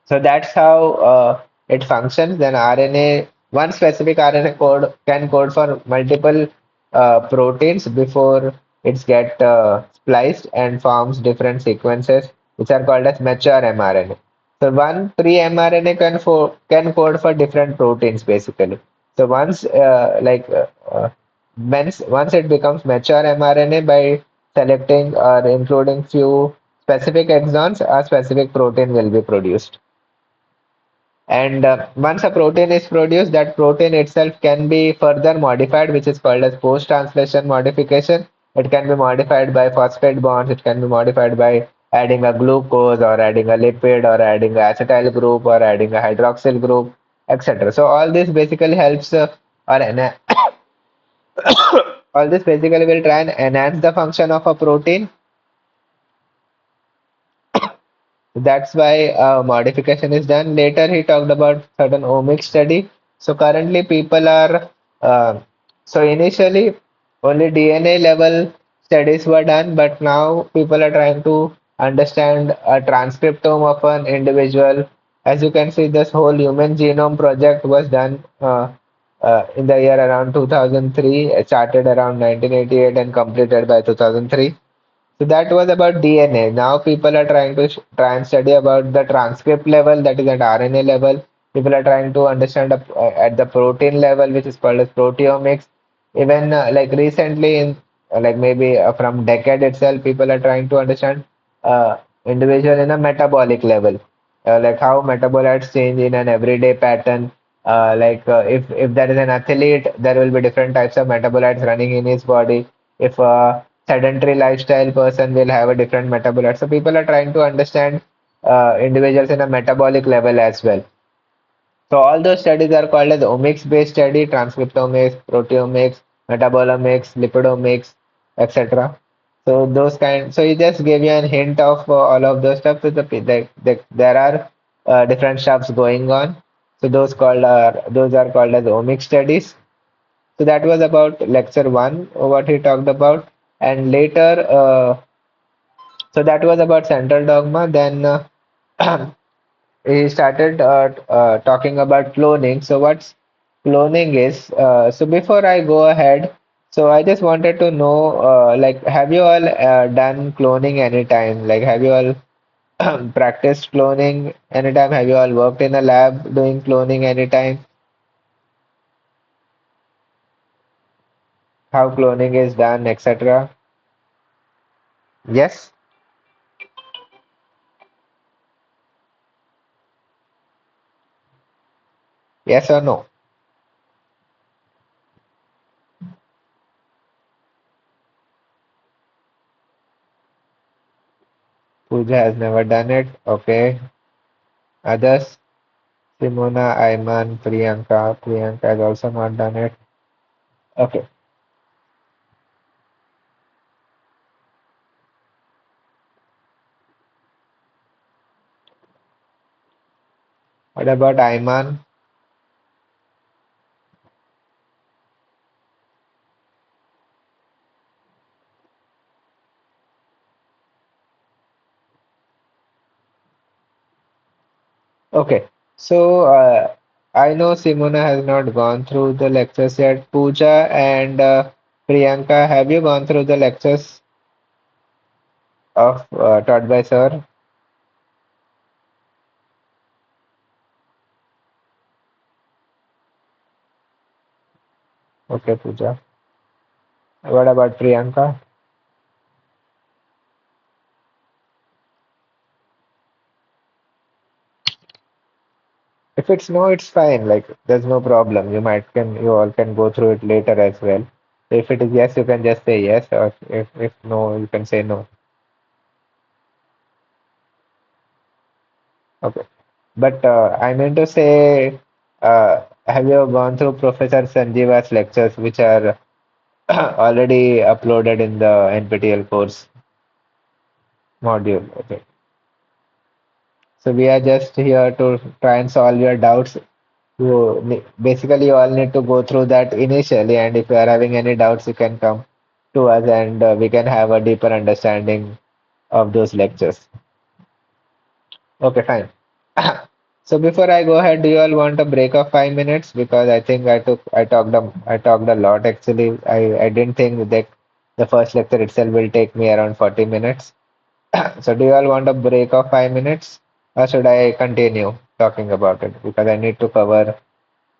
So that's how it functions. Then RNA, one specific RNA code can code for multiple proteins before it's get spliced and forms different sequences, which are called as mature mRNA. So one pre-mRNA can code for different proteins basically. So once it becomes mature mRNA by selecting or including few specific exons, a specific protein will be produced. And once a protein is produced, that protein itself can be further modified, which is called as post-translation modification. It can be modified by phosphate bonds, it can be modified by adding a glucose or adding a lipid or adding a acetyl group or adding a hydroxyl group, etc. So all this basically helps or ena- all this basically will try and enhance the function of a protein. That's why modification is done. Later, he talked about certain omics study. So currently, people are so initially only DNA level studies were done, but now people are trying to understand a transcriptome of an individual. As you can see, this whole human genome project was done in the year around 2003. It started around 1988 and completed by 2003. So that was about DNA. Now people are trying to try and study about the transcript level, that is at RNA level. People are trying to understand at the protein level, which is called as proteomics. Even like recently, in like maybe from decade itself, people are trying to understand individual in a metabolic level, like how metabolites change in an everyday pattern. If there is an athlete, there will be different types of metabolites running in his body. If sedentary lifestyle person will have a different metabolite. So people are trying to understand individuals in a metabolic level as well. So all those studies are called as omics-based study, transcriptomics, proteomics, metabolomics, lipidomics, etc. So he just gave you a hint of all of those stuff. So there are different stuffs going on. So those are called as omics studies. So that was about lecture one, what he talked about. And later, so that was about central dogma. Then he started talking about cloning. So what's cloning is? So before I go ahead, so I just wanted to know, like, have you all done cloning anytime? Like, have you all practiced cloning anytime? Have you all worked in a lab doing cloning anytime? How cloning is done, etc. Yes, yes or no? Pooja has never done it. Okay. Others? Simona, Ayman, Priyanka. Priyanka has also not done it. Okay. What about Ayman? Okay. So I know Simona has not gone through the lectures yet. Pooja and Priyanka, have you gone through the lectures of taught by sir? Okay, Pooja. What about Priyanka? If it's no, it's fine. Like there's no problem. You all can go through it later as well. If it is yes, you can just say yes, or if no, you can say no. Okay. But I mean to say, have you gone through Professor Sanjeeva's lectures, which are already uploaded in the NPTEL course module? Okay. So we are just here to try and solve your doubts. Basically, you all need to go through that initially, and if you are having any doubts, you can come to us and we can have a deeper understanding of those lectures. Okay, fine. So before I go ahead, do you all want a break of 5 minutes? Because I think I talked a lot actually. I didn't think that the first lecture itself will take me around 40 minutes. So do you all want a break of 5 minutes, or should I continue talking about it? Because I need to cover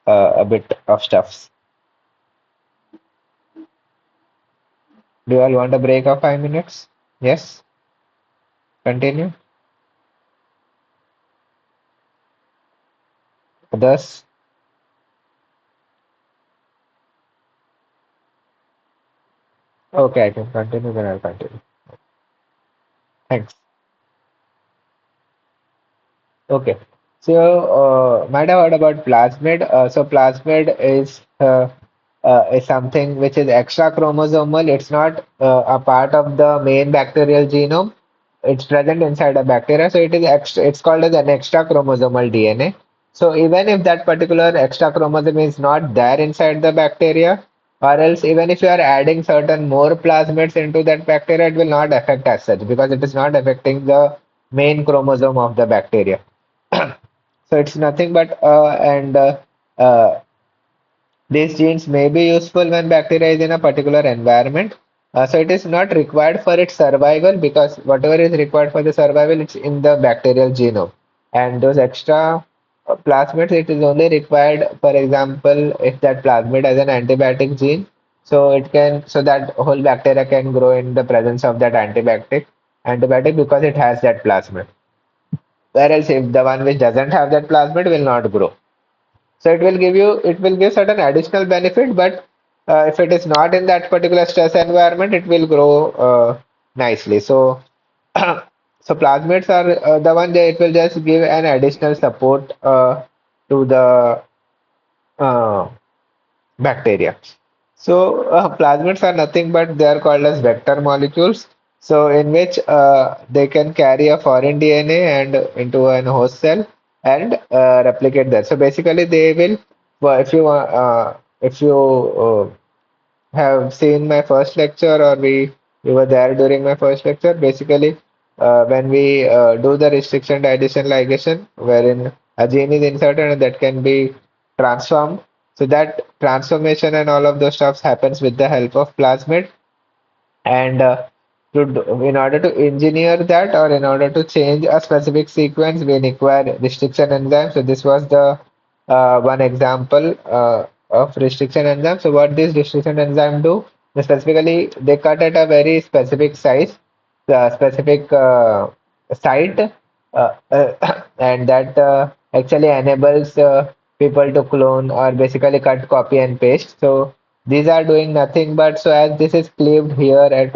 a bit of stuffs. Do you all want a break of 5 minutes? Yes, continue. Others? Okay, I can continue, then I'll continue. Thanks. Okay. So, might have heard about plasmid. So, plasmid is something which is extra chromosomal. It's not a part of the main bacterial genome. It's present inside a bacteria. So, it is extra. It's called as an extra chromosomal DNA. So, even if that particular extra chromosome is not there inside the bacteria, or else even if you are adding certain more plasmids into that bacteria, it will not affect as such because it is not affecting the main chromosome of the bacteria. So it's nothing but uh, these genes may be useful when bacteria is in a particular environment. So it is not required for its survival because whatever is required for the survival, it's in the bacterial genome. And those extra plasmids, it is only required, for example, if that plasmid has an antibiotic gene, so that whole bacteria can grow in the presence of that antibiotic because it has that plasmid. Whereas if the one which doesn't have that plasmid will not grow. So it will give certain additional benefit, but if it is not in that particular stress environment, it will grow nicely. So, so plasmids are the one that it will just give an additional support to the uh, bacteria. So plasmids are nothing but they are called as vector molecules. So in which they can carry a foreign DNA and into an host cell and replicate that. So basically they will, well, if you have seen my first lecture or we were there during my first lecture. Basically, when we do the restriction digestion ligation, wherein a gene is inserted and that can be transformed. So that transformation and all of those stuffs happens with the help of plasmid. And in order to engineer that or in order to change a specific sequence, we require restriction enzyme. So this was the one example of restriction enzyme. So what this restriction enzyme do? Specifically, they cut at a very specific size, the specific site, and that actually enables people to clone or basically cut, copy, and paste. So these are doing nothing but so as this is cleaved here at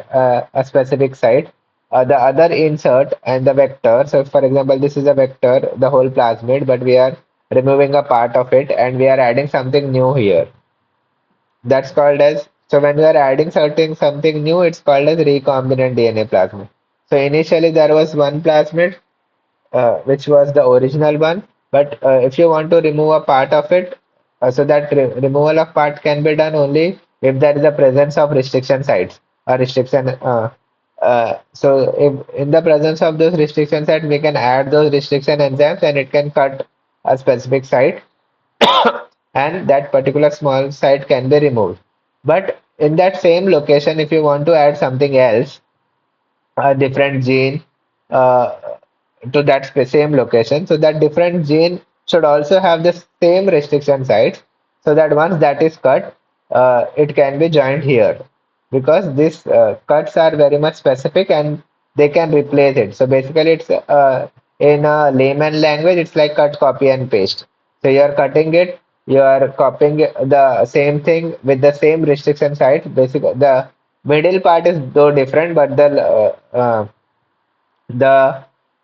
a specific site, the other insert and the vector. So for example, this is a vector, the whole plasmid, but we are removing a part of it and we are adding something new here. That's called as, so when we are adding something new, it's called as recombinant DNA plasmid. So initially there was one plasmid which was the original one. But if you want to remove a part of it, so that removal of part can be done only if there is a presence of restriction sites or restriction. So if in the presence of those restriction sites, we can add those restriction enzymes and it can cut a specific site and that particular small site can be removed. But in that same location, if you want to add something else, a different gene uh, to that same location. So that different gene should also have the same restriction sites so that once that is cut, it can be joined here because these cuts are very much specific and they can replace it. So basically, it's in a layman language, it's like cut, copy, and paste. So you are cutting it, you are copying the same thing with the same restriction site. Basically, the middle part is though different, but the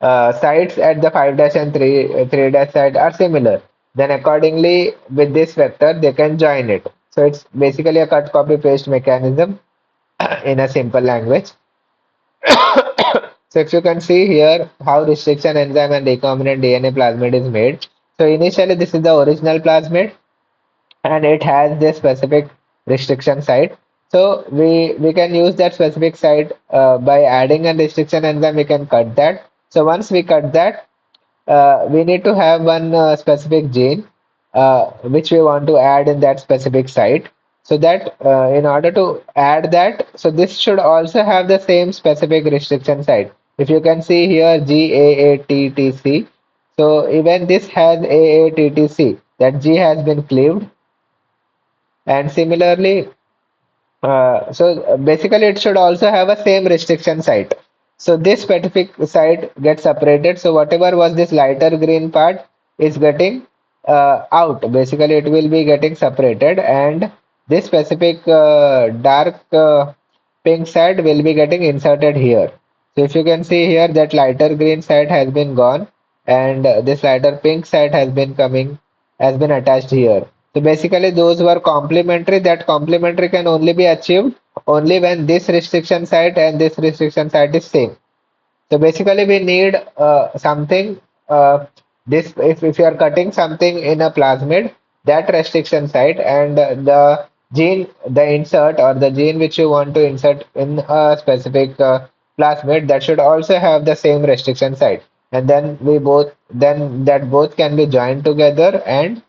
sides at the 5 dash and 3 dash side are similar. Then accordingly, with this vector, they can join it. So it's basically a cut, copy, paste mechanism in a simple language. So if you can see here how restriction enzyme and recombinant DNA plasmid is made. So initially, this is the original plasmid and it has this specific restriction site. So we can use that specific site by adding a restriction enzyme. We can cut that. So once we cut that, we need to have one specific gene which we want to add in that specific site. So that in order to add that, so this should also have the same specific restriction site. If you can see here GAATTC, so even this has AATTC, that G has been cleaved, and similarly basically it should also have a same restriction site. So this specific site gets separated. So whatever was this lighter green part is getting out. Basically it will be getting separated and this specific dark pink side will be getting inserted here. So if you can see here that lighter green side has been gone and this lighter pink side has been attached here. So basically those were complementary. That complementary can only be achieved only when this restriction site and this restriction site is same. So basically, we need something. This if you are cutting something in a plasmid, that restriction site and the gene, the insert or the gene which you want to insert in a specific plasmid, that should also have the same restriction site. And then that both can be joined together and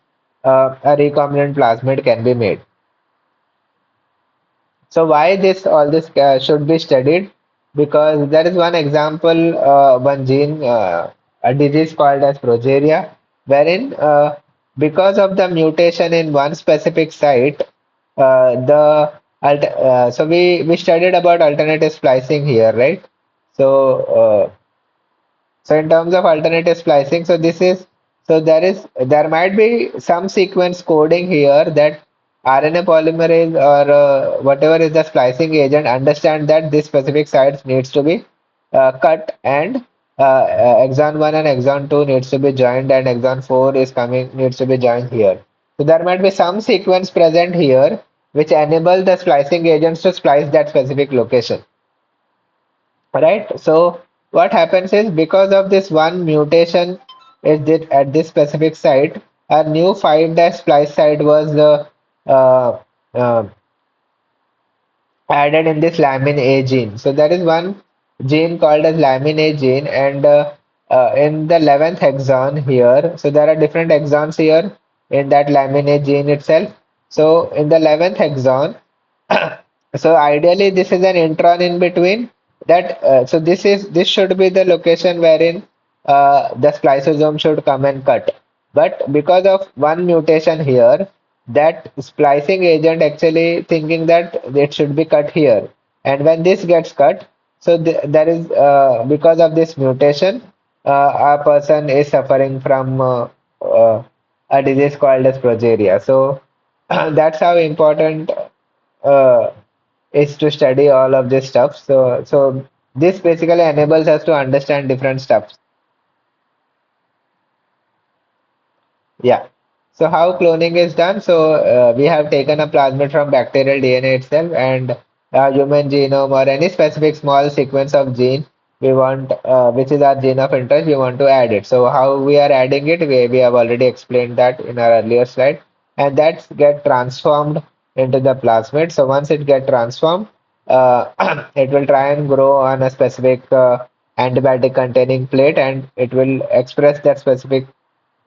a recombinant plasmid can be made. So why this all this should be studied? Because there is one example, one gene, a disease called as progeria, wherein because of the mutation in one specific site, so we studied about alternative splicing here, right? So so in terms of alternative splicing, there might be some sequence coding here that RNA polymerase or whatever is the splicing agent understand that this specific site needs to be cut and exon 1 and exon 2 needs to be joined and exon 4 is coming needs to be joined here. So there might be some sequence present here which enable the splicing agents to splice that specific location. Right? So what happens is because of this one mutation is that at this specific site, a new 5' splice site was uh, uh, added in this lamin A gene. So there is one gene called as lamin A gene, and in the 11th exon here, so there are different exons here in that lamin A gene itself. So in the 11th exon, so ideally this is an intron in between that. So this should be the location wherein the spliceosome should come and cut. But because of one mutation here, that splicing agent actually thinking that it should be cut here. And when this gets cut, so there is because of this mutation, a person is suffering from a disease called as progeria. So that's how important uh, is to study all of this stuff. So this basically enables us to understand different stuff. Yeah. So how cloning is done? So we have taken a plasmid from bacterial DNA itself and human genome or any specific small sequence of gene we want, which is our gene of interest, we want to add it. So how we are adding it, we have already explained that in our earlier slide, and that's get transformed into the plasmid. So once it get transformed, it will try and grow on a specific antibiotic containing plate and it will express that specific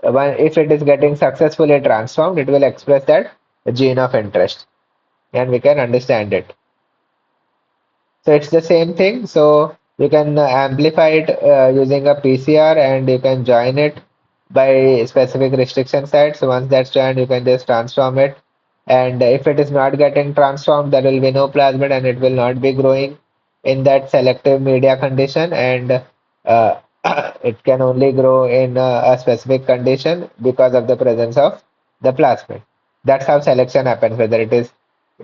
if it is getting successfully transformed, it will express that gene of interest and we can understand it. So it's the same thing. So you can amplify it using a PCR and you can join it by specific restriction sites. So once that's joined, you can just transform it And if it is not getting transformed, there will be no plasmid and it will not be growing in that selective media condition. And uh, it can only grow in a specific condition because of the presence of the plasmid. That's how selection happens, whether it is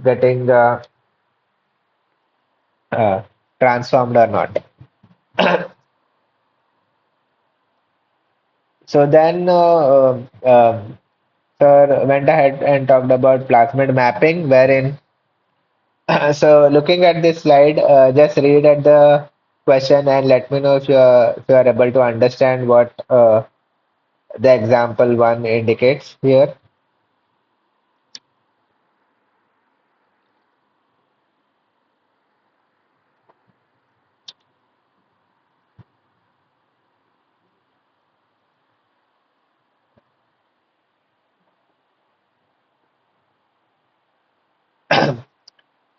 getting uh, transformed or not. So then Sir went ahead and talked about plasmid mapping, wherein so looking at this slide, just read at the question and let me know if you are able to understand what the example one indicates here.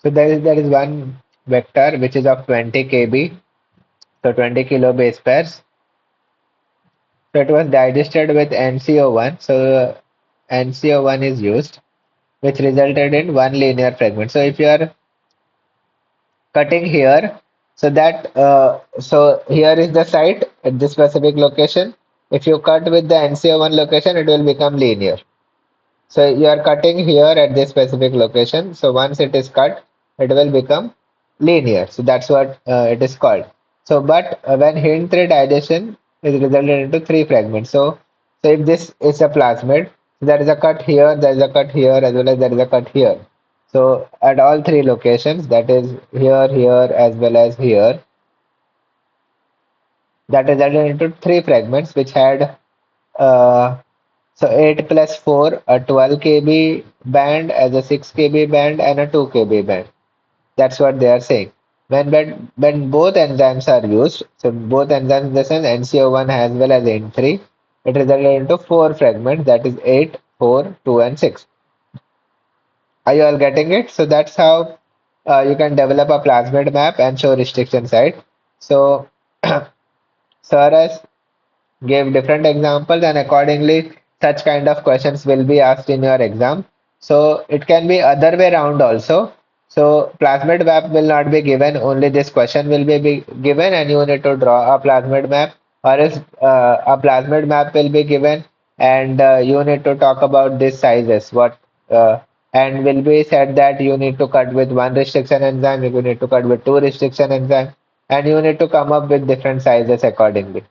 So there is one vector which is of 20 kb, so 20 kilo base pairs. So it was digested with NCO1. So NCO1 is used, which resulted in one linear fragment. So if you are cutting here, so here is the site at this specific location. If you cut with the NCO1 location, it will become linear. So you are cutting here at this specific location. So once it is cut, it will become linear. So that's what it is called. So but when hindsight three digestion is resulted into three fragments. So if this is a plasmid, there is a cut here, there is a cut here, as well as there is a cut here. So at all three locations, that is here, here, as well as here, that resulted into three fragments which had uh, so 8 plus 4, a 12 kb band as a 6 kb band and a 2 kb band. That's what they are saying. When both enzymes are used, so both enzymes in the sense NCO1 as well as N3, it resulted into four fragments, that is 8, 4, 2, and 6. Are you all getting it? So that's how you can develop a plasmid map and show restriction site. So Sir has give different examples and accordingly such kind of questions will be asked in your exam. So it can be other way around also. So plasmid map will not be given, only this question will be given and you need to draw a plasmid map, or else a plasmid map will be given and you need to talk about these sizes, what uh, and will be said that you need to cut with one restriction enzyme, you need to cut with two restriction enzyme, and you need to come up with different sizes accordingly.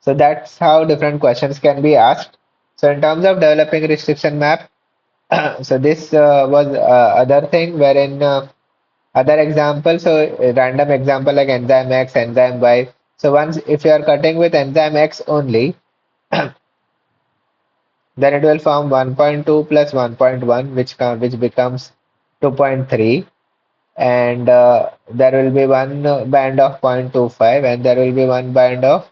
So that's how different questions can be asked. So in terms of developing restriction map, so this was other thing wherein other example, so a random example like enzyme X, enzyme Y. So once if you are cutting with enzyme X only, then it will form 1.2 plus 1.1, which becomes 2.3, and there will be one band of 0.25 and there will be one band of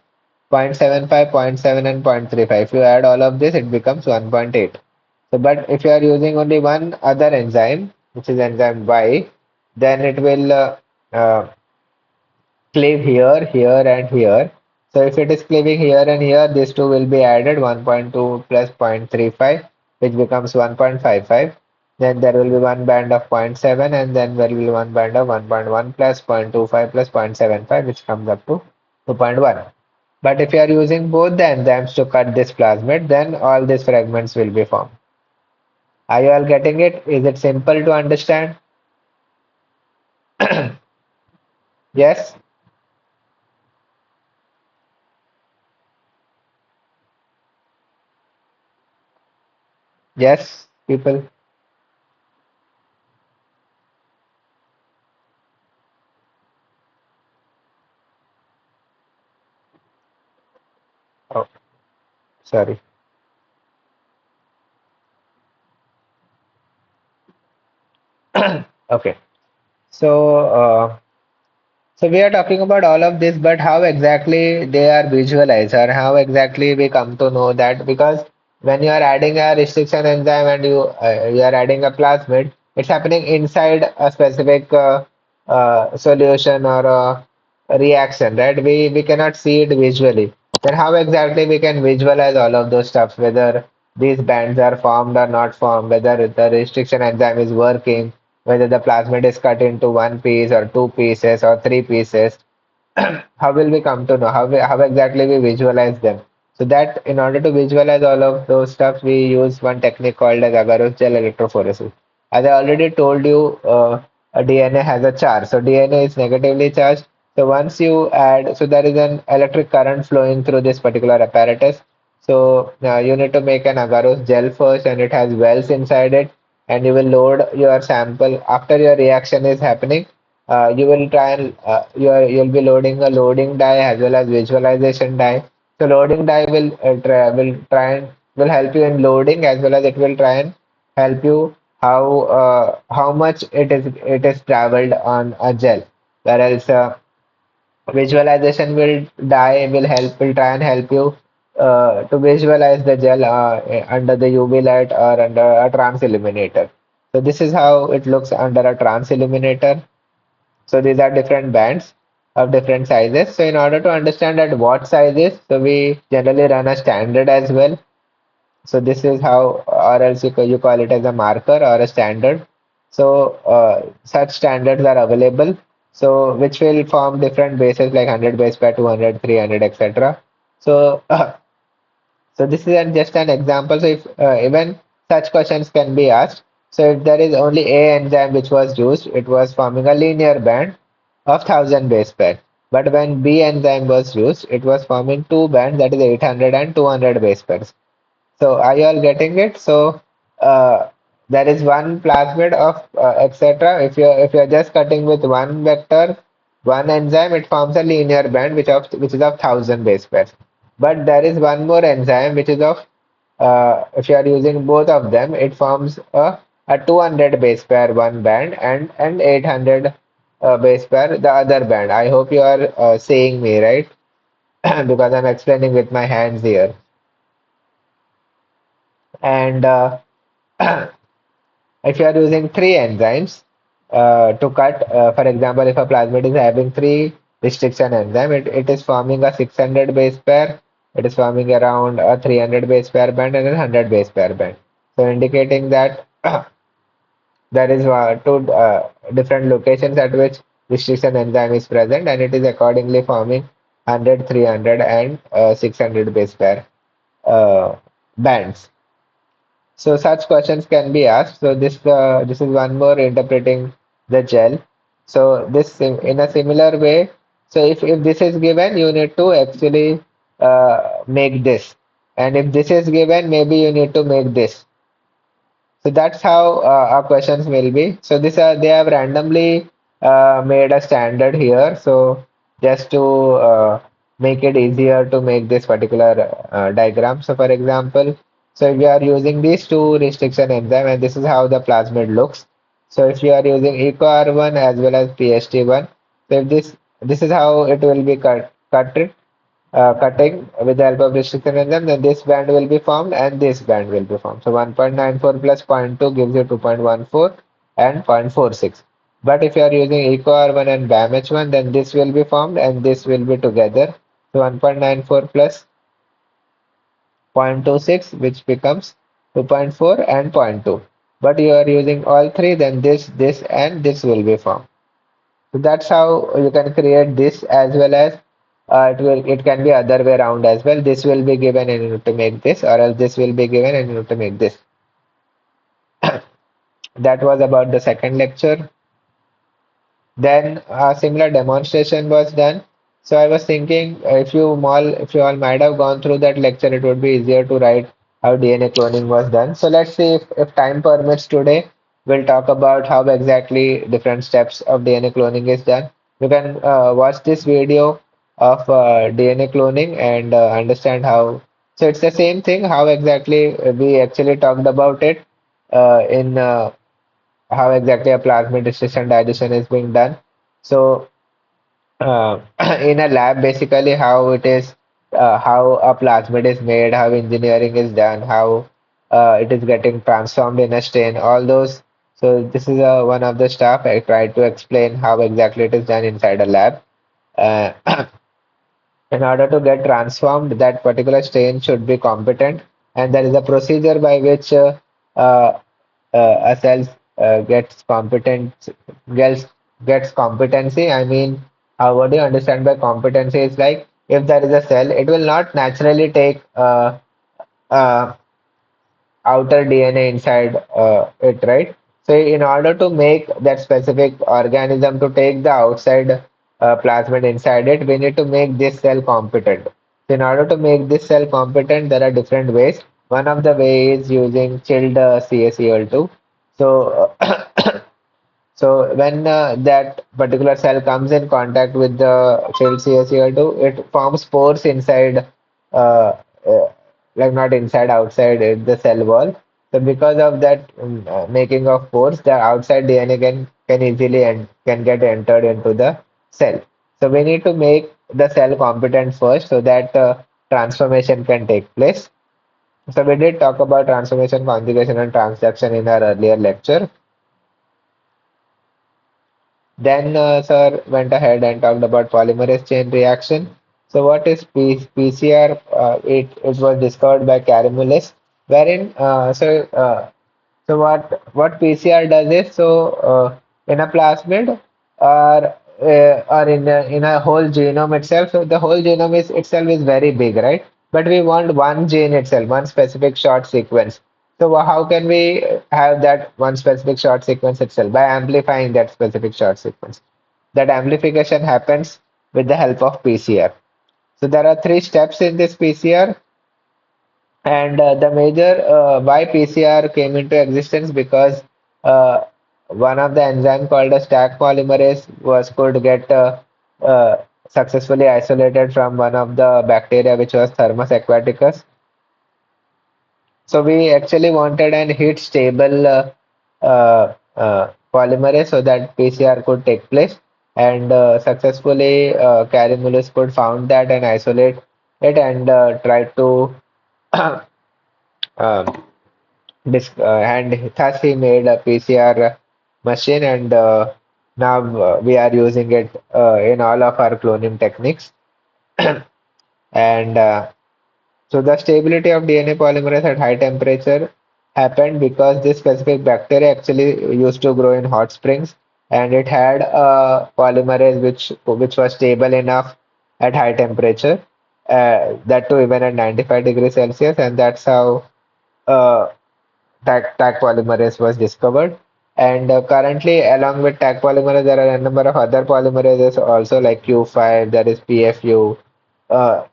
0.75, zero point 0.7 and 0.35. If you add all of this, it becomes 1.8. So, but if you are using only one other enzyme, which is enzyme Y, then it will cleave here, here, and here. So if it is cleaving here and here, these two will be added 1.2 plus 0.35, which becomes 1.55. Then there will be one band of zero point 0.7 and then there will be one band of 1.1 plus 0.25 plus 0.75, which comes up to 2.1. But if you are using both the enzymes to cut this plasmid, then all these fragments will be formed. Are you all getting it? Is it simple to understand? Yes? Yes, people? Oh, sorry. Okay. So, so we are talking about all of this, but how exactly they are visualized or how exactly we come to know that? Because when you are adding a restriction enzyme and you are adding a plasmid, it's happening inside a specific solution or a reaction, right? We cannot see it visually. Then how exactly we can visualize all of those stuff, whether these bands are formed or not formed, whether the restriction enzyme is working, whether the plasmid is cut into one piece or two pieces or three pieces. How will we come to know? How exactly we visualize them? So that in order to visualize all of those stuff, we use one technique called as agarose gel electrophoresis. As I already told you, a DNA has a charge. So DNA is negatively charged. So once you add, so there is an electric current flowing through this particular apparatus. So you need to make an agarose gel first, and it has wells inside it, and you will load your sample after your reaction is happening. You will try and you'll be loading a loading die as well as visualization die. So loading die will try and will help you in loading, as well as it will try and help you how much it is traveled on a gel. Whereas visualization will try and help you to visualize the gel under the UV light or under a trans illuminator. So this is how it looks under a trans illuminator. So these are different bands of different sizes. So in order to understand at what sizes, so we generally run a standard as well. So this is how, or else you call it as a marker or a standard. So such standards are available. So which will form different bases like 100 base pair, 200, 300, etc. So so this is just an example. So if even such questions can be asked. So if there is only A enzyme which was used, it was forming a linear band of 1000 base pair. But when B enzyme was used, it was forming two bands, that is 800 and 200 base pairs. So are you all getting it? So uh, there is one plasmid of etc. If you're just cutting with one vector, one enzyme, it forms a linear band which is of 1000 base pairs. But there is one more enzyme which is of if you are using both of them, it forms a 200 base pair one band and 800 base pair the other band. I hope you are seeing me right because I'm explaining with my hands here. And if you are using three enzymes to cut, for example, if a plasmid is having three restriction enzyme, it is forming a 600 base pair, it is forming around a 300 base pair band and a 100 base pair band. So indicating that there is two different locations at which restriction enzyme is present, and it is accordingly forming 100, 300 and 600 base pair uh, bands. So such questions can be asked. So this is one more interpreting the gel. So this in a similar way. So if this is given, you need to actually make this, and if this is given, maybe you need to make this. So that's how our questions will be. So they have randomly made a standard here. So just to make it easier to make this particular diagram. So for example, so if you are using these two restriction enzyme, and this is how the plasmid looks. So if you are using EcoR1 as well as PST1, so if this is how it will be cut cutting with the help of restriction enzyme, then this band will be formed and this band will be formed. So 1.94 plus zero point 0.2 gives you 2.14 and 0.46. But if you are using EcoR1 and BAMH1, then this will be formed and this will be together. So 1.94 plus zero point 0.26, which becomes 2.4 and zero point 0.2. But you are using all three, then this and this will be formed. So that's how you can create this, as well as it can be other way around as well. This will be given and you need to make this, or else this will be given and you need to make this. That was about the second lecture. Then a similar demonstration was done. So I was thinking if you all might have gone through that lecture, it would be easier to write how DNA cloning was done. So let's see if time permits today, we'll talk about how exactly different steps of DNA cloning is done. You can watch this video of DNA cloning and understand how. So it's the same thing, how exactly we actually talked about it in how exactly a plasmid restriction digestion is being done. So, uh, in a lab, basically, how it is, how a plasmid is made, how engineering is done, how it is getting transformed in a stain, all those. So, this is one of the stuff I tried to explain how exactly it is done inside a lab. Uh, in order to get transformed, that particular stain should be competent, and there is a procedure by which uh, a cell gets gets gets competency. I mean, what do you understand by competency? Is like if there is a cell, it will not naturally take uh, outer DNA inside it, right? So in order to make that specific organism to take the outside plasmid inside it, we need to make this cell competent. So in order to make this cell competent, there are different ways. One of the way is using chilled CaCl2. So so when that particular cell comes in contact with the chilled CaCl2, it forms pores inside, uh, uh, like not inside, outside the cell wall. So because of that making of pores, the outside DNA can easily and can get entered into the cell. So we need to make the cell competent first so that transformation can take place. So we did talk about transformation, conjugation, and transduction in our earlier lecture. Then Sir went ahead and talked about polymerase chain reaction. So what is PCR? It was discovered by Caramulis, wherein so what PCR does is in a plasmid or in a whole genome itself. So the whole genome is itself is very big, right? But we want one gene itself, one specific short sequence. So how can we have that one specific short sequence itself? By amplifying that specific short sequence. That amplification happens with the help of PCR. So there are three steps in this PCR, and the major why PCR came into existence because uh, one of the enzyme called a stack polymerase was could get successfully isolated from one of the bacteria which was Thermus aquaticus. So we actually wanted an heat stable polymerase so that PCR could take place, and successfully Carimulus could found that and isolate it and try to um, and thus he made a PCR machine, and now we are using it in all of our cloning techniques. And so the stability of DNA polymerase at high temperature happened because this specific bacteria actually used to grow in hot springs, and it had a polymerase which was stable enough at high temperature, that too even at 95 degrees Celsius, and that's how uh, Taq polymerase was discovered. And currently, along with Taq polymerase, there are a number of other polymerases also like Q5, there is PFU, uh,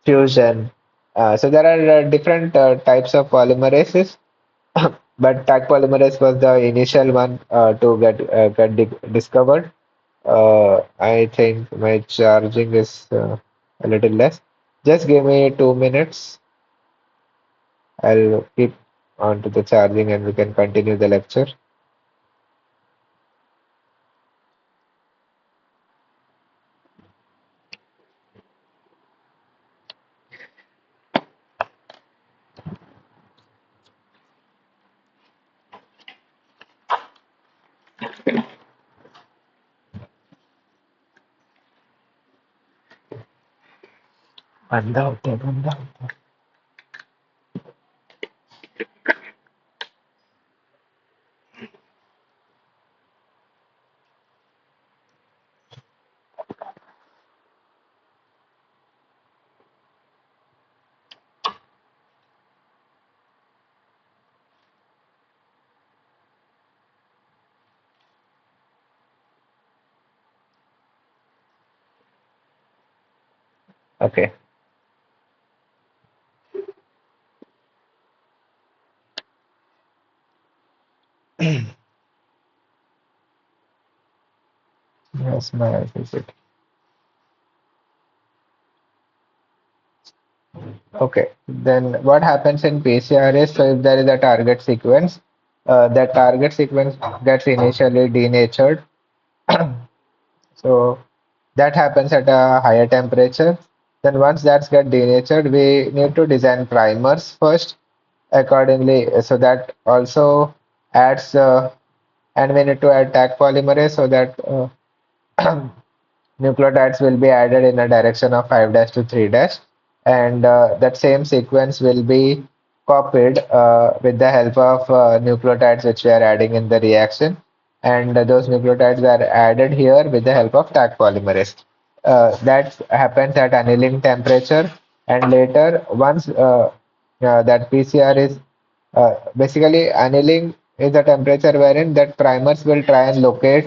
fusion. So there are different types of polymerases, but Taq polymerase was the initial one to get discovered. I think my charging is a little less. Just give me 2 minutes. I'll keep on to the charging and we can continue the lecture. बंदा होता है बंदा होता है. Okay. Yes, my visit. Okay. Then what happens in PCR is so if there is a target sequence, that target sequence gets initially denatured. So that happens at a higher temperature. Then once that's get denatured, we need to design primers first accordingly. So that also adds, and we need to add Taq polymerase so that nucleotides will be added in a direction of 5' to 3', and that same sequence will be copied with the help of nucleotides which we are adding in the reaction, and those nucleotides are added here with the help of Taq polymerase. That happens at annealing temperature, and later once that PCR is basically annealing is a temperature wherein that primers will try and locate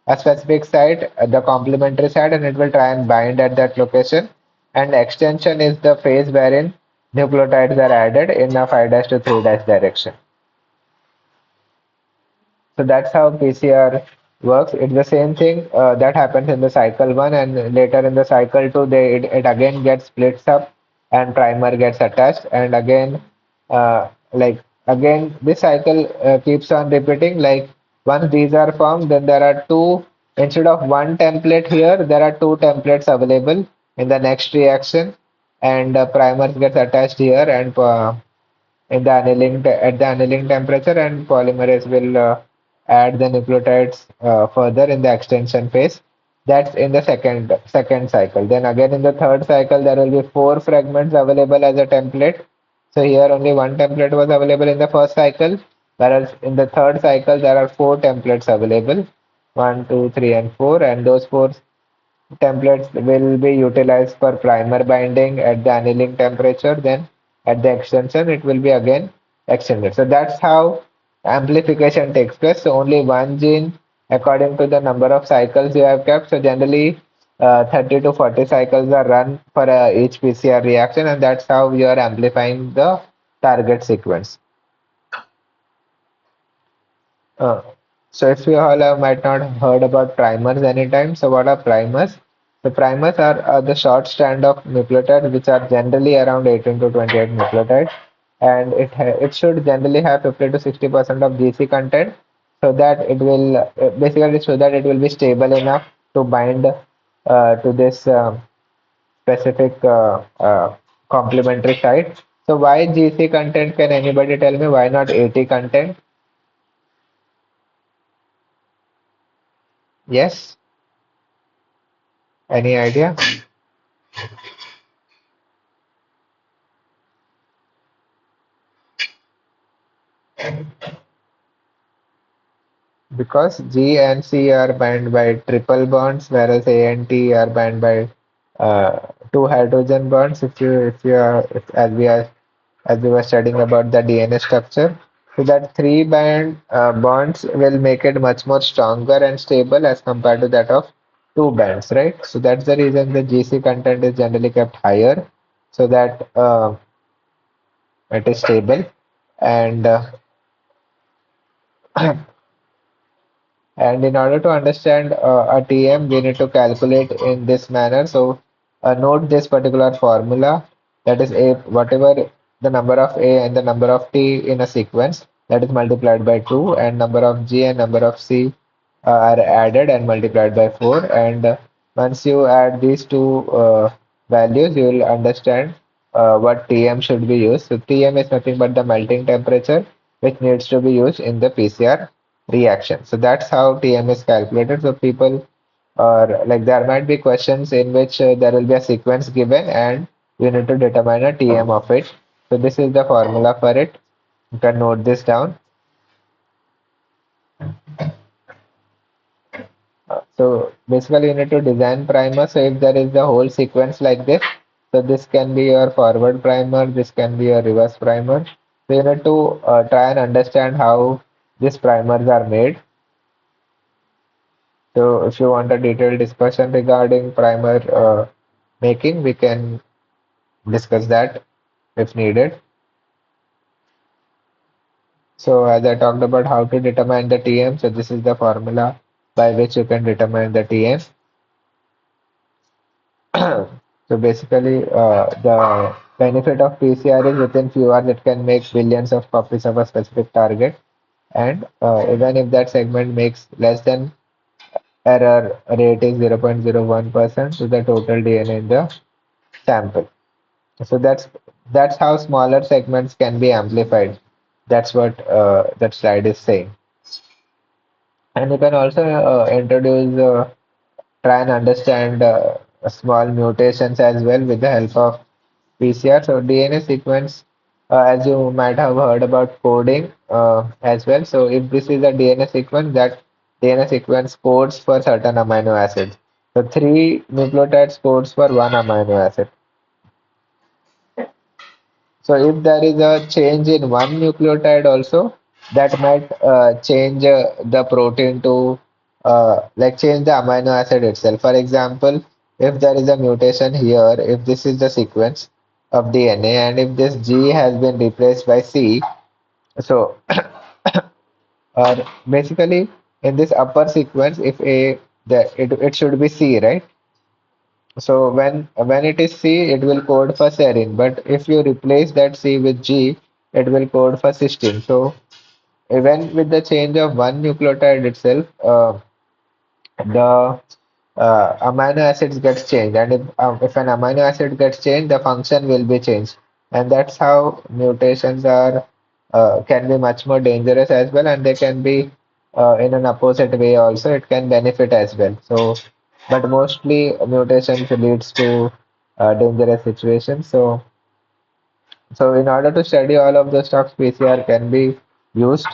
a specific site, the complementary site, and it will try and bind at that location. And extension is the phase wherein nucleotides are added in a 5' to 3' direction. So that's how PCR works. It's the same thing that happens in the cycle one, and later in the cycle two, it again gets splits up, and primer gets attached, and again, again, this cycle keeps on repeating. Like once these are formed, then there are two, instead of one template here, there are two templates available in the next reaction, and primers gets attached here, and in the at the annealing temperature, and polymerase will add the nucleotides further in the extension phase. That's in the second cycle. Then again in the third cycle there will be four fragments available as a template. So here only one template was available in the first cycle, whereas in the third cycle there are four templates available, one, two, three, and four, and those four templates will be utilized for primer binding at the annealing temperature. Then at the extension, it will be again extended. So that's how amplification takes place. So only one gene according to the number of cycles you have kept. So generally, 30 to 40 cycles are run for each PCR reaction, and that's how you are amplifying the target sequence. Uh, so if you all have might not heard about primers anytime, so what are primers? The primers are the short strand of nucleotides which are generally around 18 to 28 nucleotides, and it should generally have 50 to 60% of GC content, so that it will basically so that it will be stable enough to bind to this specific complementary site. So why GC content? Can anybody tell me why not AT content? Yes, any idea? Because G and C are bound by triple bonds, whereas A and T are bound by two hydrogen bonds. If you are if, as we were studying about the DNA structure, so that three band bonds will make it much more stronger and stable as compared to that of two bands, right? So that's the reason the GC content is generally kept higher, so that it is stable. And And in order to understand a TM, we need to calculate in this manner. So note this particular formula, that is A, whatever the number of A and the number of T in a sequence, that is multiplied by 2, and number of G and number of C are added and multiplied by 4. And once you add these two values, you will understand what TM should be used. So TM is nothing but the melting temperature which needs to be used in the PCR reaction. So that's how TM is calculated. So people or like there might be questions in which there will be a sequence given and you need to determine a TM of it. So this is the formula for it. You can note this down. So basically you need to design primer. So if there is the whole sequence like this, so this can be your forward primer, this can be your reverse primer. So you need to try and understand how these primers are made. So if you want a detailed discussion regarding primer making, we can discuss that if needed. So as I talked about how to determine the TM, so this is the formula by which you can determine the TM. So basically, the benefit of PCR is within few hours it can make billions of copies of a specific target, and even if that segment makes less than error rate is 0.01% to the total DNA in the sample. So that's how smaller segments can be amplified. That's what that slide is saying. And you can also introduce, try and understand small mutations as well with the help of PCR. So DNA sequence, as you might have heard about coding as well. So if this is a DNA sequence, that DNA sequence codes for certain amino acids. So three nucleotides codes for one amino acid. So if there is a change in one nucleotide also, that might change the protein to like change the amino acid itself. For example, if there is a mutation here, if this is the sequence of DNA and if this G has been replaced by C, so basically in this upper sequence, if A, it should be C, right? So when it is C, it will code for serine. But if you replace that C with G, it will code for cysteine. So even with the change of one nucleotide itself, the amino acids gets changed. And if an amino acid gets changed, the function will be changed. And that's how mutations are can be much more dangerous as well, and they can be in an opposite way also. It can benefit as well. So, but mostly mutations leads to dangerous situations. So in order to study all of the stuff, PCR can be used.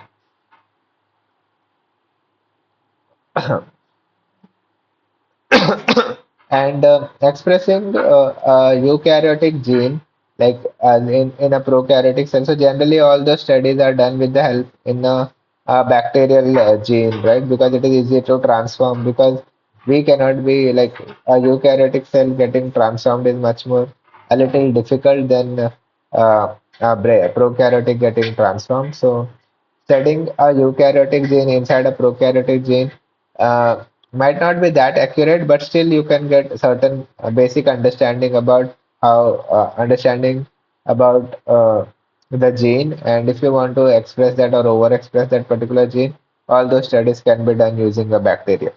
And expressing eukaryotic gene like in a prokaryotic cell. So generally all the studies are done with the help in a bacterial gene, right? Because it is easy to transform, because we cannot be like a eukaryotic cell getting transformed is much more a little difficult than prokaryotic getting transformed. So studying a eukaryotic gene inside a prokaryotic gene might not be that accurate, but still you can get certain basic understanding about how understanding about the gene, and if you want to express that or overexpress that particular gene, all those studies can be done using a bacteria.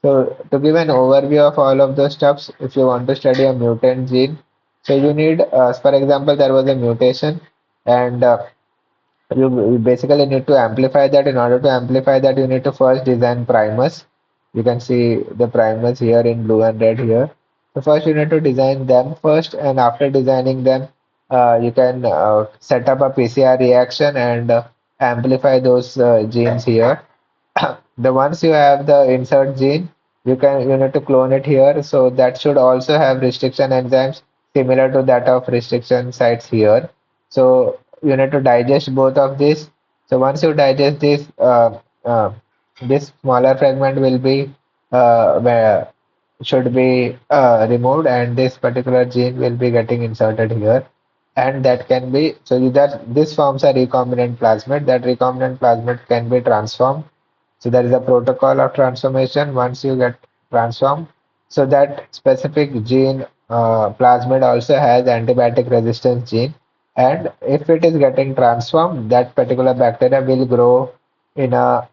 So to give an overview of all of those stuffs, if you want to study a mutant gene, so you need, for example, there was a mutation, and you basically need to amplify that. In order to amplify that, you need to first design primers. You can see the primers here in blue and red here. So first you need to design them first, and after designing them, you can set up a PCR reaction and amplify those genes here. The once you have the insert gene, you need to clone it here. So that should also have restriction enzymes similar to that of restriction sites here. So you need to digest both of these. So once you digest this smaller fragment will be where should be removed, and this particular gene will be getting inserted here. And that can be that this forms a recombinant plasmid. That recombinant plasmid can be transformed, so there is a protocol of transformation once you get transformed. So that specific gene plasmid also has antibiotic resistance gene. And if it is getting transformed, that particular bacteria will grow in a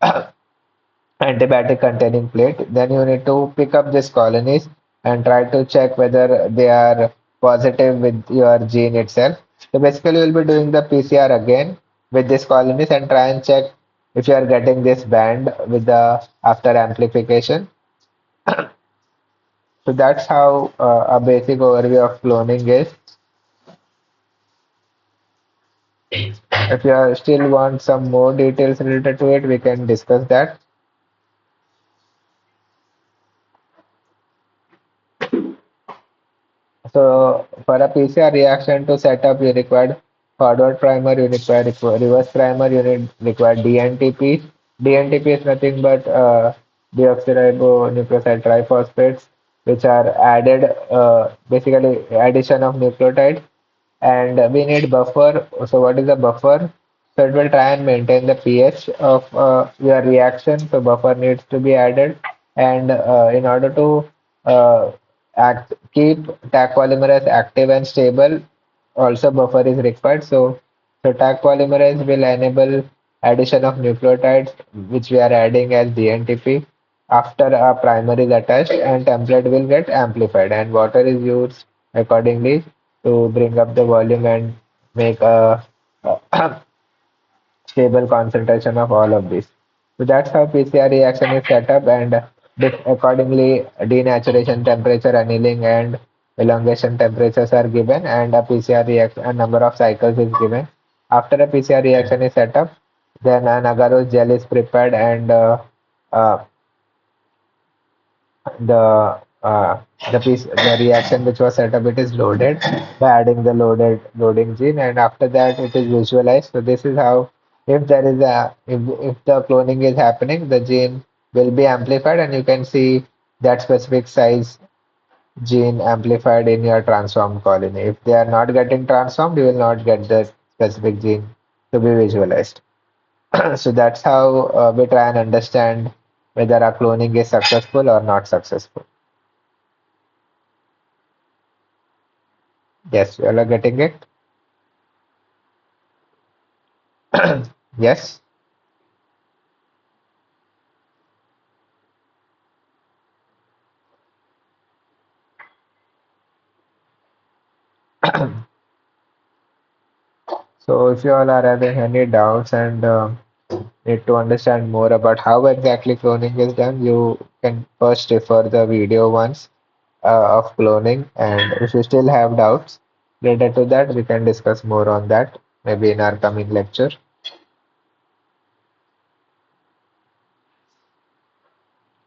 antibiotic containing plate. Then you need to pick up these colonies and try to check whether they are positive with your gene itself. So basically you'll be doing the PCR again with these colonies and try and check if you are getting this band with the after amplification. So that's how a basic overview of cloning is. If you still want some more details related to it, we can discuss that. So for a PCR reaction to set up, you require forward primer, you require reverse primer, you require DNTP. DNTP is nothing but deoxyribonucleoside triphosphates, which are added, basically addition of nucleotides. And we need buffer. So what is a buffer? So it will try and maintain the pH of your reaction. So buffer needs to be added, and in order to keep Taq polymerase active and stable, also buffer is required. So Taq polymerase will enable addition of nucleotides, which we are adding as DNTP after a primer is attached, and template will get amplified, and water is used accordingly to bring up the volume and make a stable concentration of all of this. So that's how PCR reaction is set up, and this accordingly denaturation, temperature, annealing, and elongation temperatures are given, and a PCR reaction, a number of cycles is given. After a PCR reaction is set up, then an agarose gel is prepared, and uh, the uh, the reaction which was set up, it is loaded by adding the loading gene, and after that it is visualized. So this is how, if there is a if the cloning is happening, the gene will be amplified, and you can see that specific size gene amplified in your transformed colony. If they are not getting transformed, you will not get the specific gene to be visualized. So that's how we try and understand whether our cloning is successful or not successful. Yes, you all are getting it? Yes. So if you all are having any doubts and need to understand more about how exactly cloning is done, you can first refer the video once of cloning. And if you still have doubts related to that, we can discuss more on that maybe in our coming lecture.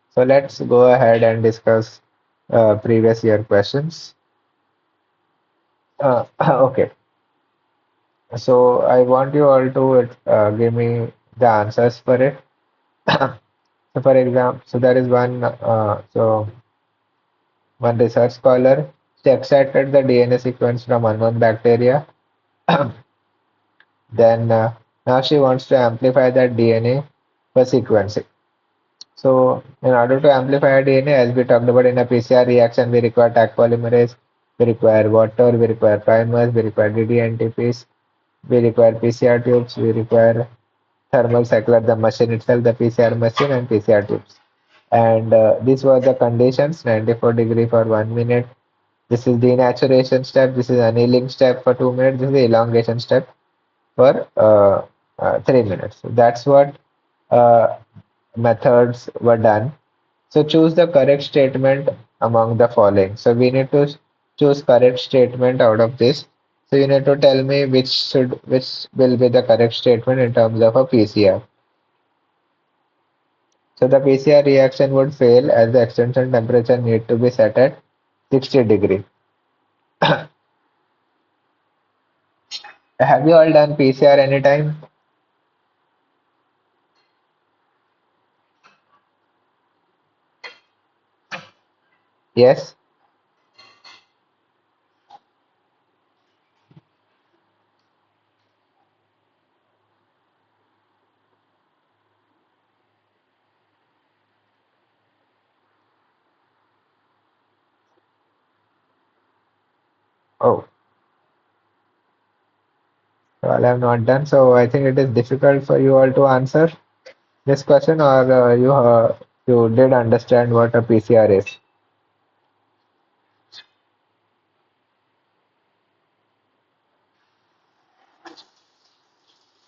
So let's go ahead and discuss previous year questions. Okay, so I want you all to give me the answers for it. So for example, so there is one research scholar, she extracted the DNA sequence from unknown bacteria. Then now she wants to amplify that DNA for sequencing. So in order to amplify DNA, as we talked about in a PCR reaction, we require Taq polymerase, we require water, we require primers, we require DDNTPs, we require PCR tubes, we require thermal cycler, the machine itself, the PCR machine, and PCR tubes. And these were the conditions: 94 degree for 1 minute. This is denaturation step. This is annealing step for 2 minutes. This is the elongation step for 3 minutes. So that's what uh, methods were done. So choose the correct statement among the following. So we need to choose correct statement out of this. So you need to tell me which will be the correct statement in terms of a PCR. So the PCR reaction would fail as the extension temperature need to be set at 60 degree. Have you all done PCR anytime? Yes? Oh, well, I have not done. So I think it is difficult for you all to answer this question, or you did understand what a PCR is.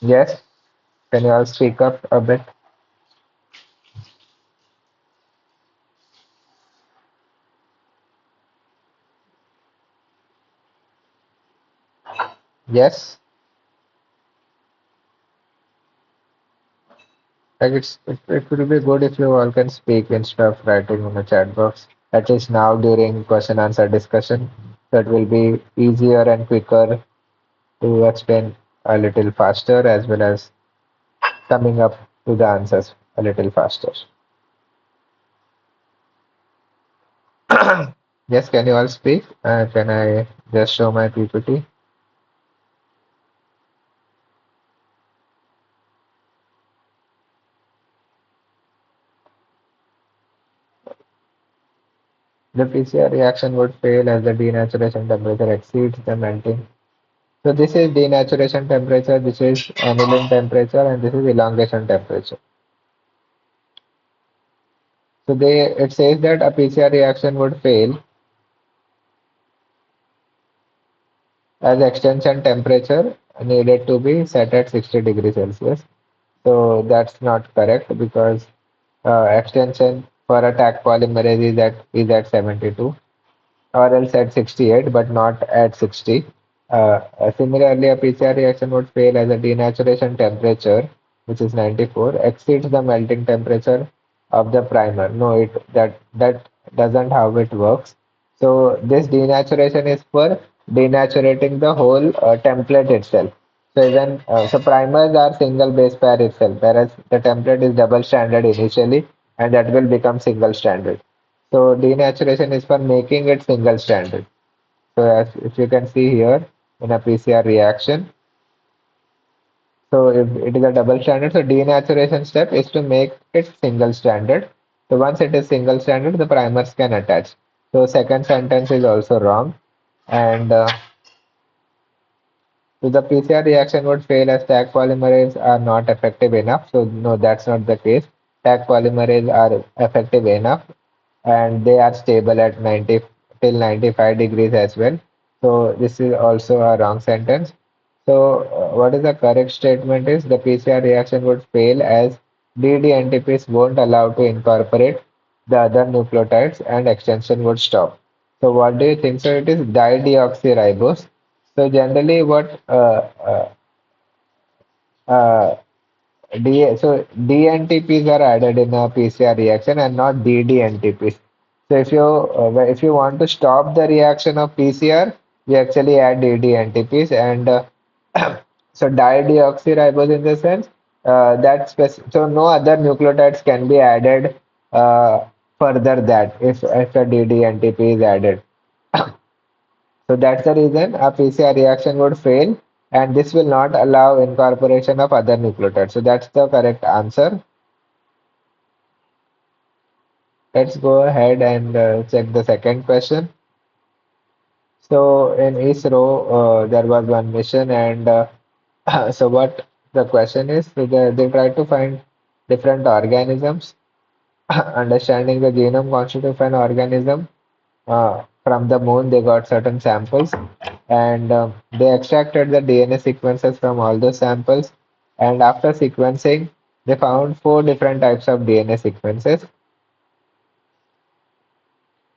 Yes? Can you all speak up a bit? Yes? Like it will be good if you all can speak instead of writing in the chat box. At least now during question answer discussion, that will be easier and quicker to explain a little faster as well as coming up to the answers a little faster. Yes, can you all speak? Can I just show my PPT? The PCR reaction would fail as the denaturation temperature exceeds the melting. So this is denaturation temperature, this is annealing temperature, and this is elongation temperature. So it says that a PCR reaction would fail as extension temperature needed to be set at 60 degrees Celsius. So that's not correct because extension for a Taq polymerase is at 72. or else at 68, but not at 60. Similarly, a PCR reaction would fail as a denaturation temperature, which is 94, exceeds the melting temperature of the primer. No, that doesn't how it works. So this denaturation is for denaturating the whole template itself. So even so primers are single base pair itself, whereas the template is double stranded initially, and that will become single stranded. So denaturation is for making it single stranded. So as if you can see here in a PCR reaction, so if it is a double stranded, so denaturation step is to make it single stranded. So once it is single stranded, the primers can attach. So second sentence is also wrong, and so the PCR reaction would fail as tag polymerase are not effective enough. So no, that's not the case. Tag polymerase are effective enough and they are stable at 90 till 95 degrees as well. So this is also a wrong sentence. So what is the correct statement is the PCR reaction would fail as DDNTPs won't allow to incorporate the other nucleotides and extension would stop. So what do you think? So it is dideoxyribose. So generally what uh, so DNTPs are added in a PCR reaction and not DDNTPs. So if you want to stop the reaction of PCR, we actually add DDNTPs and so dideoxyribose in the sense so no other nucleotides can be added further that if a DDNTP is added. So that's the reason a PCR reaction would fail and this will not allow incorporation of other nucleotides. So that's the correct answer. Let's go ahead and check the second question. So in ISRO, there was one mission and so what the question is, so they tried to find different organisms, understanding the genome constitution of an organism. From the moon, they got certain samples and they extracted the DNA sequences from all those samples. And after sequencing, they found four different types of DNA sequences,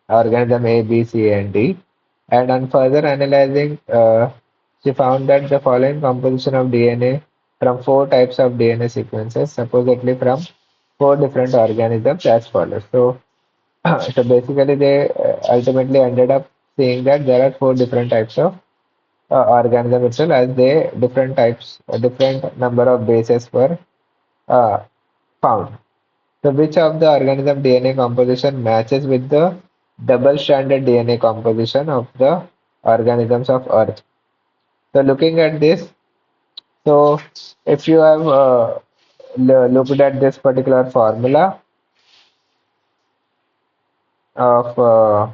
organism A, B, C, and D. And on further analyzing, she found that the following composition of DNA from four types of DNA sequences, supposedly from four different organisms, as follows. So, so basically, they ultimately ended up seeing that there are four different types of organism itself, as they different types, a different number of bases were uh, found. So which of the organism DNA composition matches with the double-stranded DNA composition of the organisms of Earth? So looking at this, so if you have looked at this particular formula of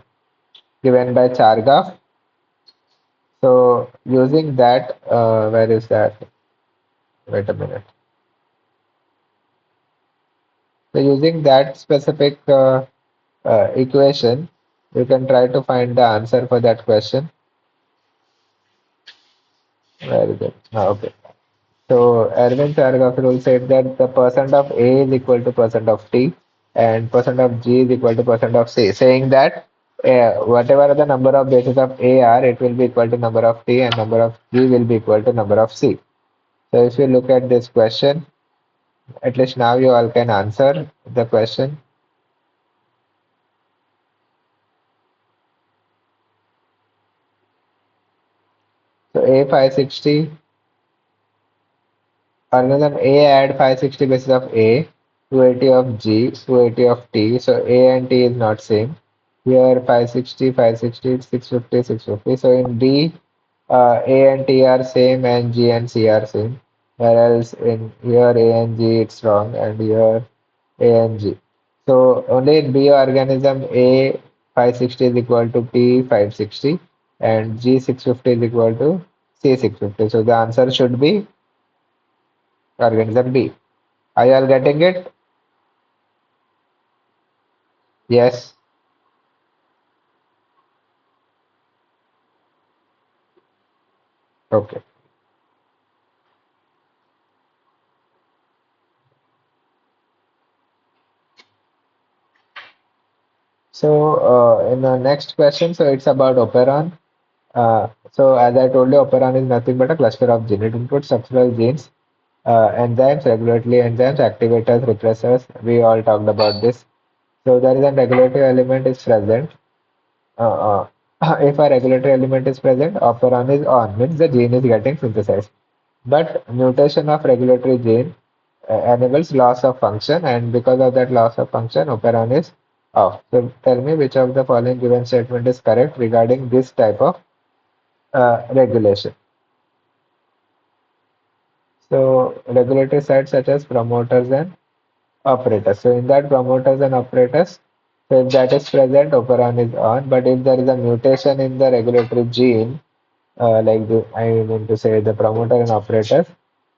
given by Chargaff, so using that, where is that? Wait a minute. So using that specific equation, you can try to find the answer for that question. Where is it? Okay. So Erwin Chargaff rule said that the percent of A is equal to percent of T and percent of G is equal to percent of C, saying that whatever the number of bases of A are, it will be equal to number of T and number of G will be equal to number of C. So if you look at this question, at least now you all can answer the question. So A560, organism A add 560 bases of A, 280 of G, 280 of T. So A and T is not same. Here 560, 560, 650, 650. So in D, A and T are same and G and C are same. Whereas in here A and G it's wrong and here A and G. So only in B organism A 560 is equal to T 560 and G 650 is equal to C 650. So the answer should be organism B. Are you all getting it? Yes. Okay. So in the next question, so it's about operon. So as I told you, operon is nothing but a cluster of genes. It includes structural genes, enzymes, regulatory enzymes, activators, repressors. We all talked about this. So there is a regulatory element is present. Uh, if a regulatory element is present, operon is on, means the gene is getting synthesized. But mutation of regulatory gene enables loss of function, and because of that loss of function, operon is off. So tell me which of the following given statement is correct regarding this type of regulation. So regulatory sites such as promoters and operators. So in that promoters and operators, so if that is present, operon is on. But if there is a mutation in the regulatory gene, I mean to say the promoter and operators,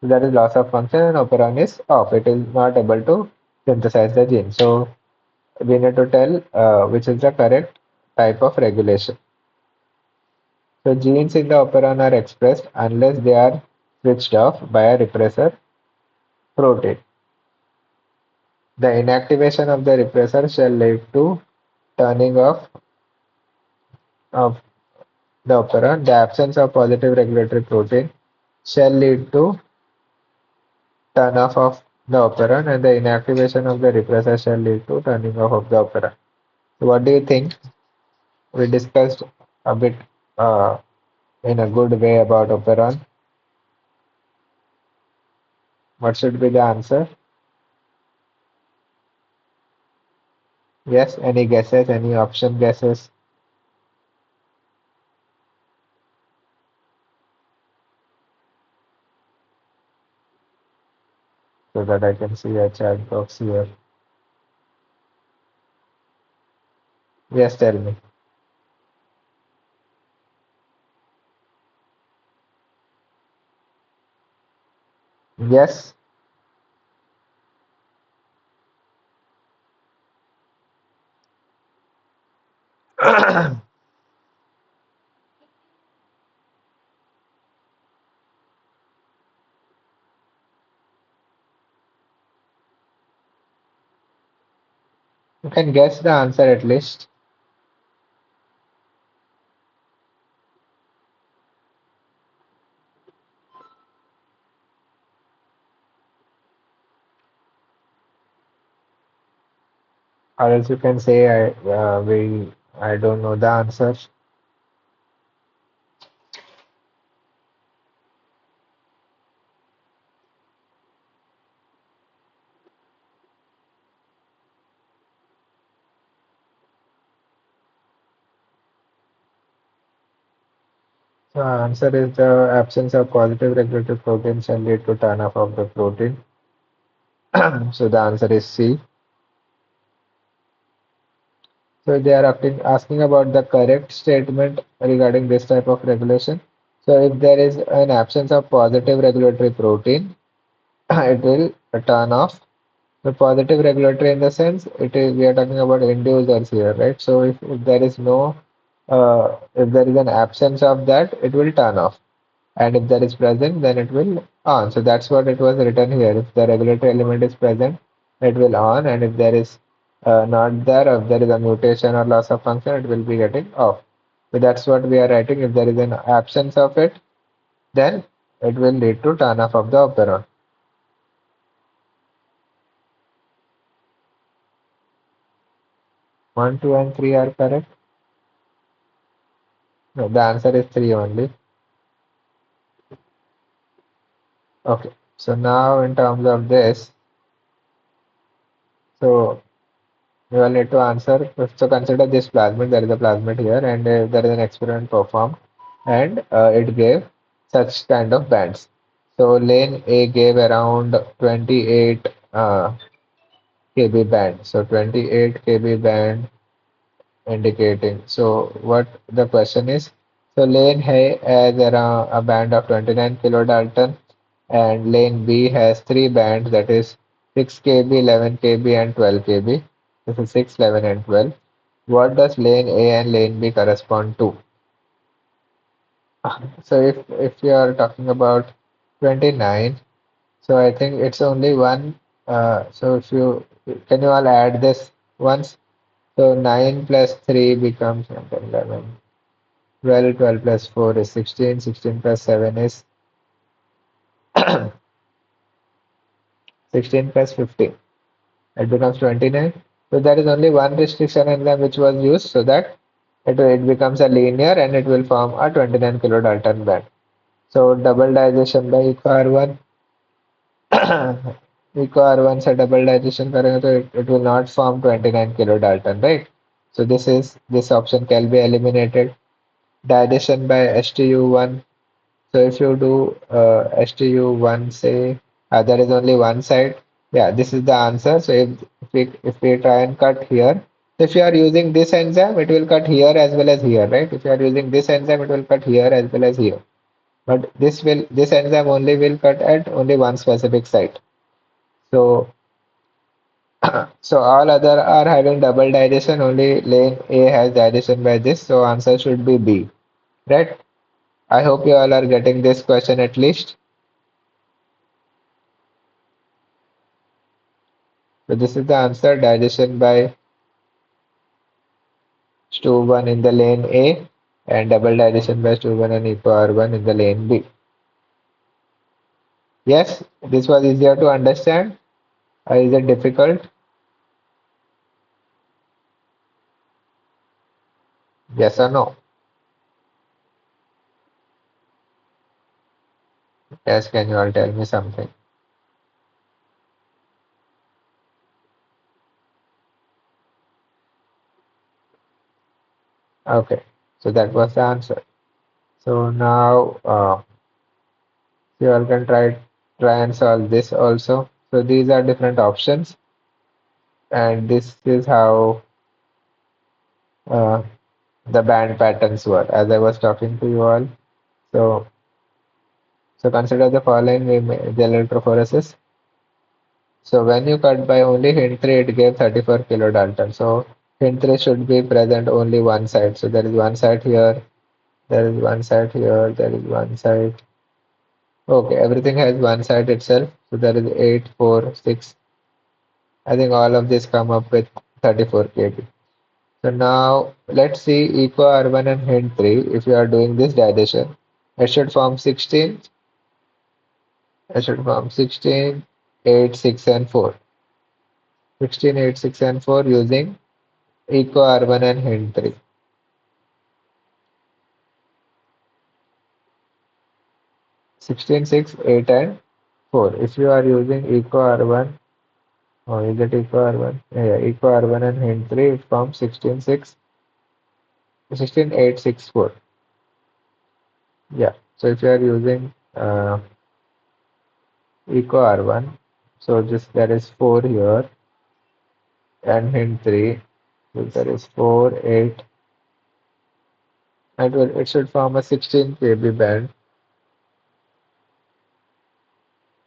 so there is loss of function and operon is off. It is not able to synthesize the gene. So we need to tell which is the correct type of regulation. So genes in the operon are expressed unless they are switched off by a repressor protein. The inactivation of the repressor shall lead to turning off of the operon. The absence of positive regulatory protein shall lead to turn off of the operon, and the inactivation of the repressor shall lead to turning off of the operon. So what do you think? We discussed a bit uh, in a good way about operon. What should be the answer? Yes, any guesses, any option guesses, so that I can see a chat box here. Yes, tell me. Yes. You can guess the answer at least, or else you can say I don't know the answer. So answer is the absence of positive regulatory protein shall lead to turn off of the protein. So the answer is C. So they are asking about the correct statement regarding this type of regulation. So if there is an absence of positive regulatory protein, it will turn off. The positive regulatory in the sense it is we are talking about inducers here, right? So if there is no if there is an absence of that, it will turn off. And if that is present, then it will on. So that's what it was written here. If the regulatory element is present, it will on, and if there is not there, or if there is a mutation or loss of function, it will be getting off. So that's what we are writing. If there is an absence of it, then it will lead to turn off of the operon. 1, 2, and 3 are correct. No, the answer is 3 only. Okay. So now in terms of this, so you will need to answer. So consider this plasmid. There is a plasmid here, and there is an experiment performed, and it gave such kind of bands. So lane A gave around 28 kb band. So 28 kb band indicating. So what the question is? So lane A has around a band of 29 kilodalton, and lane B has three bands, that is 6 kb, 11 kb, and 12 kb. This is 6, 11, and 12. What does lane A and lane B correspond to? So if you are talking about 29, so I think it's only one. So if you can you all add this once? So 9 plus 3 becomes 11. 12, 12 plus 4 is 16. 16 plus 7 is 16 plus 15. It becomes 29. So there is only one restriction enzyme which was used so that it becomes a linear and it will form a 29 kilodalton band. So double digestion by eco R1. Eco R1 से double digestion करेंगे तो it will not form 29 kilodalton, right? So this option can be eliminated. Digestion by STU1. So if you do STU1, say there is only one side. Yeah, this is the answer. So if we try and cut here, if you are using this enzyme, it will cut here as well as here, right? If you are using this enzyme, it will cut here as well as here. But this enzyme only will cut at only one specific site. So so all other are having double digestion. Only lane A has digestion by this. So answer should be B, right? I hope you all are getting this question at least. So this is the answer, digestion by STU1 in the lane A and double digestion by STU1 and eco R1 in the lane B. Yes, this was easier to understand. Or is it difficult? Yes or no? Yes, can you all tell me something? Okay, so that was the answer. So now you all can try and solve this also. So these are different options, and this is how uh, the band patterns were as I was talking to you all. So so consider the following the electrophoresis. So when you cut by only hint 3, it gave 34 kilodalton. So hint 3 should be present only one side. So there is one side here, there is one side here, there is one side. Okay, everything has one side itself. So there is 8, 4, 6. I think all of this come up with 34 kb. So now let's see eco R1 and hint 3. If you are doing this digestion, it should form 16. It should form 16, 8, 6, and 4. 16, 8, 6, and 4 using eco R1 and hint 3. 16, 6, 8, and 4. If you are using eco R1, or is it eco R1? Yeah, eco R1 and hint 3, it forms 16, 6, 16, 8, 6, 4. Yeah. So if you are using eco R1, so just there is 4 here, and hint 3, so there is 4, 8, and it should form a 16 kb band.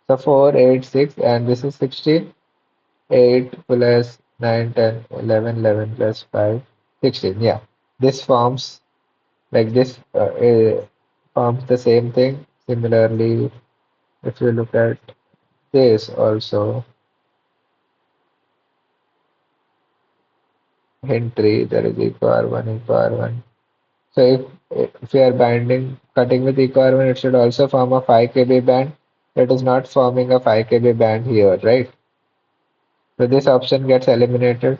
So 4, 8, 6, and this is 16. 8 plus 9, 10, 11, 11 plus 5, 16. Yeah, this forms like this forms the same thing. Similarly, if you look at this also, hint 3, there is eco R1, eco R1. So if you are cutting with eco R1, it should also form a 5 kb band. It is not forming a 5 kb band here, right? So this option gets eliminated.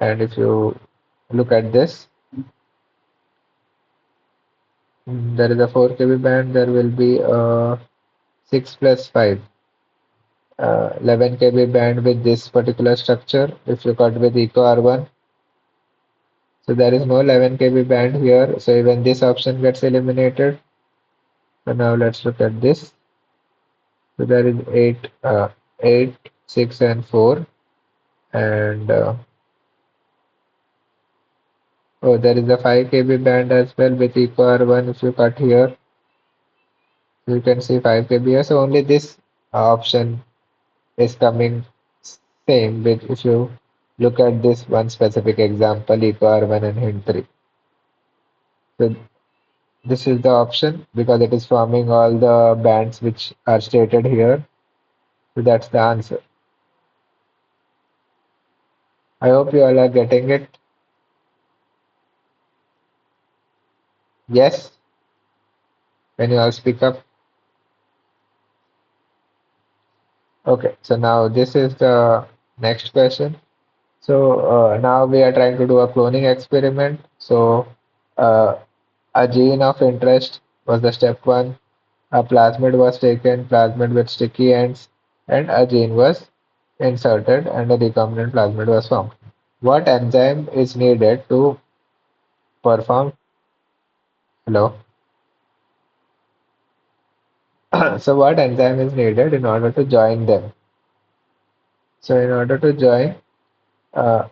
And if you look at this, there is a 4 kb band, there will be a 6 plus 5, 11 kb band with this particular structure. If you cut with eco R1, so there is no 11 kb band here, so even this option gets eliminated. So now let's look at this. So there is 8, 6, and 4, and oh, there is a 5 kb band as well with eco R1. If you cut here, you can see 5 kb here. So only this option is coming same with if you look at this one specific example, eco R1 and hint 3. So this is the option because it is forming all the bands which are stated here. So that's the answer. I hope you all are getting it. Yes, when you all speak up. Okay, so now this is the next question. So now we are trying to do a cloning experiment. So uh, a gene of interest was the step one. A plasmid was taken, plasmid with sticky ends, and a gene was inserted, and a recombinant plasmid was formed. What enzyme is needed to perform? Hello. So what enzyme is needed in order to join them? So in order to join, uh,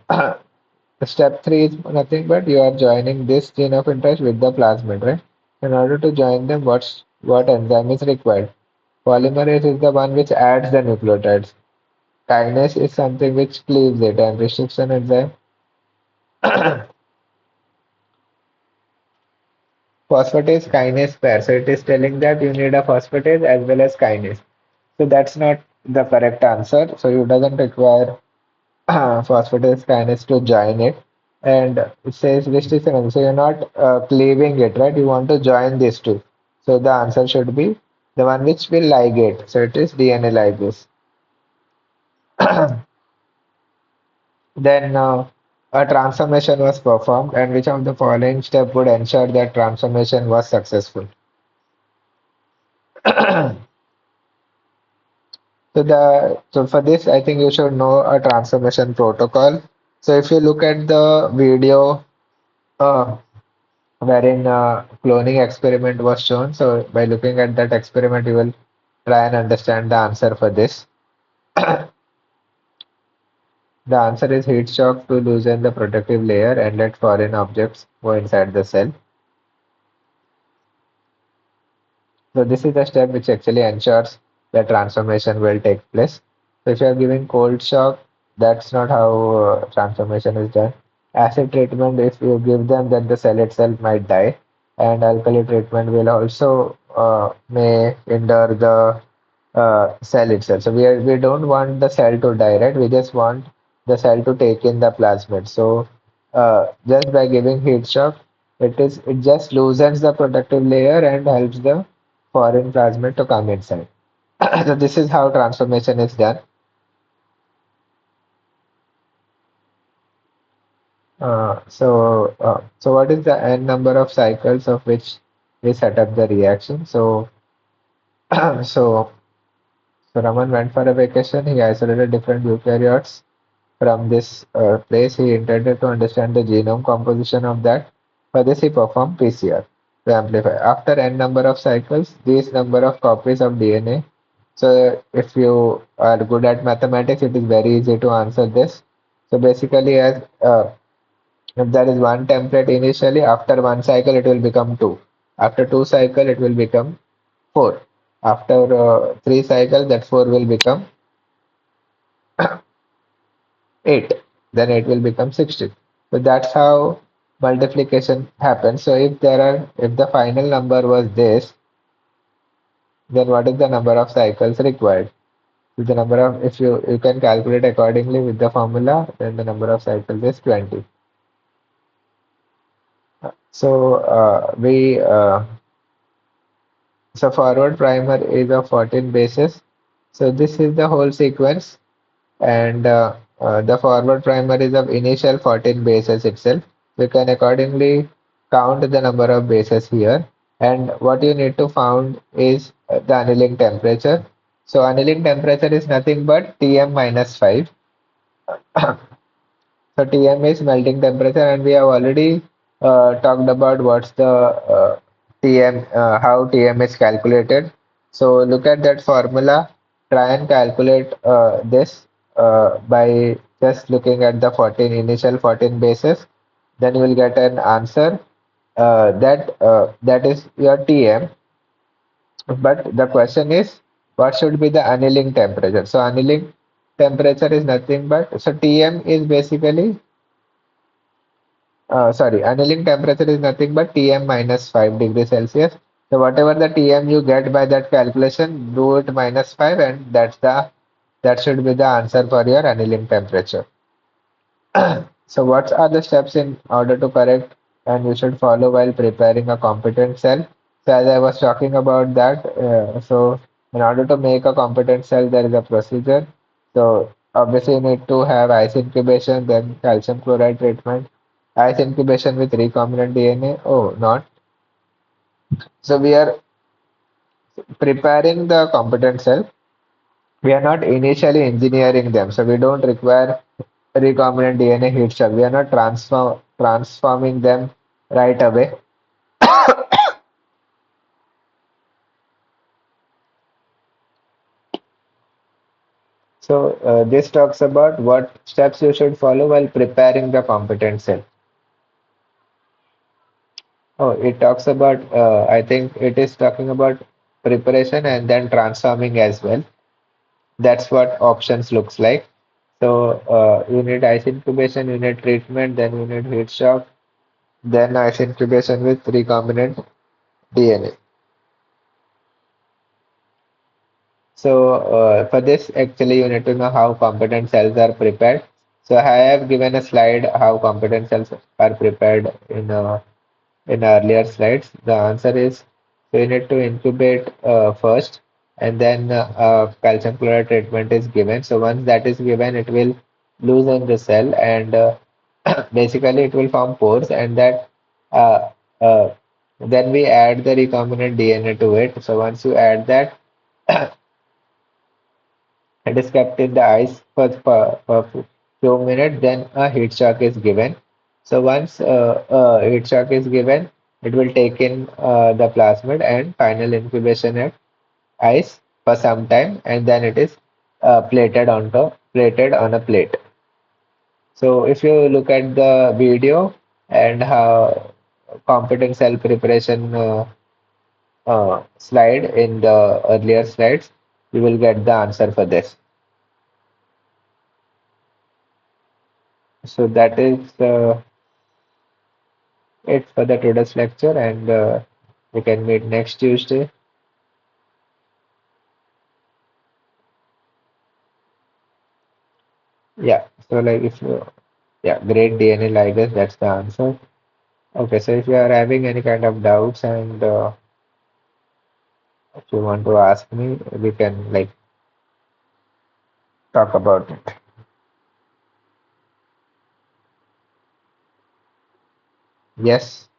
step three is nothing but you are joining this gene of interest with the plasmid, right? In order to join them, what enzyme is required? Polymerase is the one which adds the nucleotides. Kinase is something which cleaves it, and restriction enzyme. Phosphatase kinase pair. So it is telling that you need a phosphatase as well as kinase. So that's not the correct answer. So you doesn't require phosphatase kinase to join it. And it says restriction enzyme. So you're not cleaving it, right? You want to join these two. So the answer should be the one which will ligate. So it is DNA ligase. Then a transformation was performed, and which of the following step would ensure that transformation was successful? So for this, I think you should know a transformation protocol. So if you look at the video uh, wherein cloning experiment was shown, so by looking at that experiment, you will try and understand the answer for this. The answer is heat shock to loosen the protective layer and let foreign objects go inside the cell. So this is the step which actually ensures that transformation will take place. So if you are giving cold shock, that's not how transformation is done. Acid treatment, if you give them, then the cell itself might die, and alkali treatment will also may hinder the cell itself. So we don't want the cell to die, right? We just want the cell to take in the plasmid. So just by giving heat shock, it just loosens the protective layer and helps the foreign plasmid to come inside. So this is how transformation is done. So what is the n number of cycles of which we set up the reaction? So so so Raman went for a vacation. He isolated different eukaryotes from this place. He intended to understand the genome composition of that. For this, he performed PCR to amplify. After n number of cycles, these number of copies of DNA. So if you are good at mathematics, it is very easy to answer this. So basically, as if there is one template initially, after one cycle, it will become two. After two cycle, it will become four. After three cycles, that four will become 8, then it will become 16. So that's how multiplication happens. So if the final number was this, then what is the number of cycles required? If the number of if you can calculate accordingly with the formula, then the number of cycles is 20. So so forward primer is of 14 bases. So this is the whole sequence, and the forward primer is of initial 14 bases itself. We can accordingly count the number of bases here, and what you need to find is the annealing temperature. So annealing temperature is nothing but Tm minus 5. So Tm is melting temperature, and we have already talked about what's the Tm, how Tm is calculated. So look at that formula, try and calculate this by just looking at the 14 initial 14 bases. Then you will get an answer that is your Tm. But the question is, what should be the annealing temperature? So annealing temperature is nothing but so Tm is basically sorry, annealing temperature is nothing but Tm minus 5 degrees Celsius. So whatever the Tm you get by that calculation, do it minus 5, and that should be the answer for your annealing temperature. So what are the steps in order to correct and you should follow while preparing a competent cell? So as I was talking about that, so in order to make a competent cell, there is a procedure. So obviously you need to have ice incubation, then calcium chloride treatment, ice incubation with recombinant DNA. Oh, not. So we are preparing the competent cell. We are not initially engineering them, so we don't require recombinant DNA heat shock. We are not transforming them right away. So this talks about what steps you should follow while preparing the competent cell. Oh, it talks about, I think it is talking about preparation and then transforming as well. That's what options looks like. So you need ice incubation, you need treatment, then you need heat shock, then ice incubation with recombinant DNA. So for this, actually, you need to know how competent cells are prepared. So I have given a slide how competent cells are prepared in earlier slides. The answer is so you need to incubate first, and then calcium chloride treatment is given. So once that is given, it will loosen the cell, and basically it will form pores, and that uh, uh, then we add the recombinant DNA to it. So once you add that. It is kept in the ice for few minutes, then a heat shock is given. So once a heat shock is given, it will take in the plasmid and final incubation at ice for some time, and then it is plated on a plate. So if you look at the video and how competent cell preparation slide in the earlier slides, you will get the answer for this. So that is it for the today's lecture, and we can meet next Tuesday. Yeah, so like if you, yeah, great DNA ligase, that's the answer. Okay, so if you are having any kind of doubts and if you want to ask me, we can like talk about it. Yes,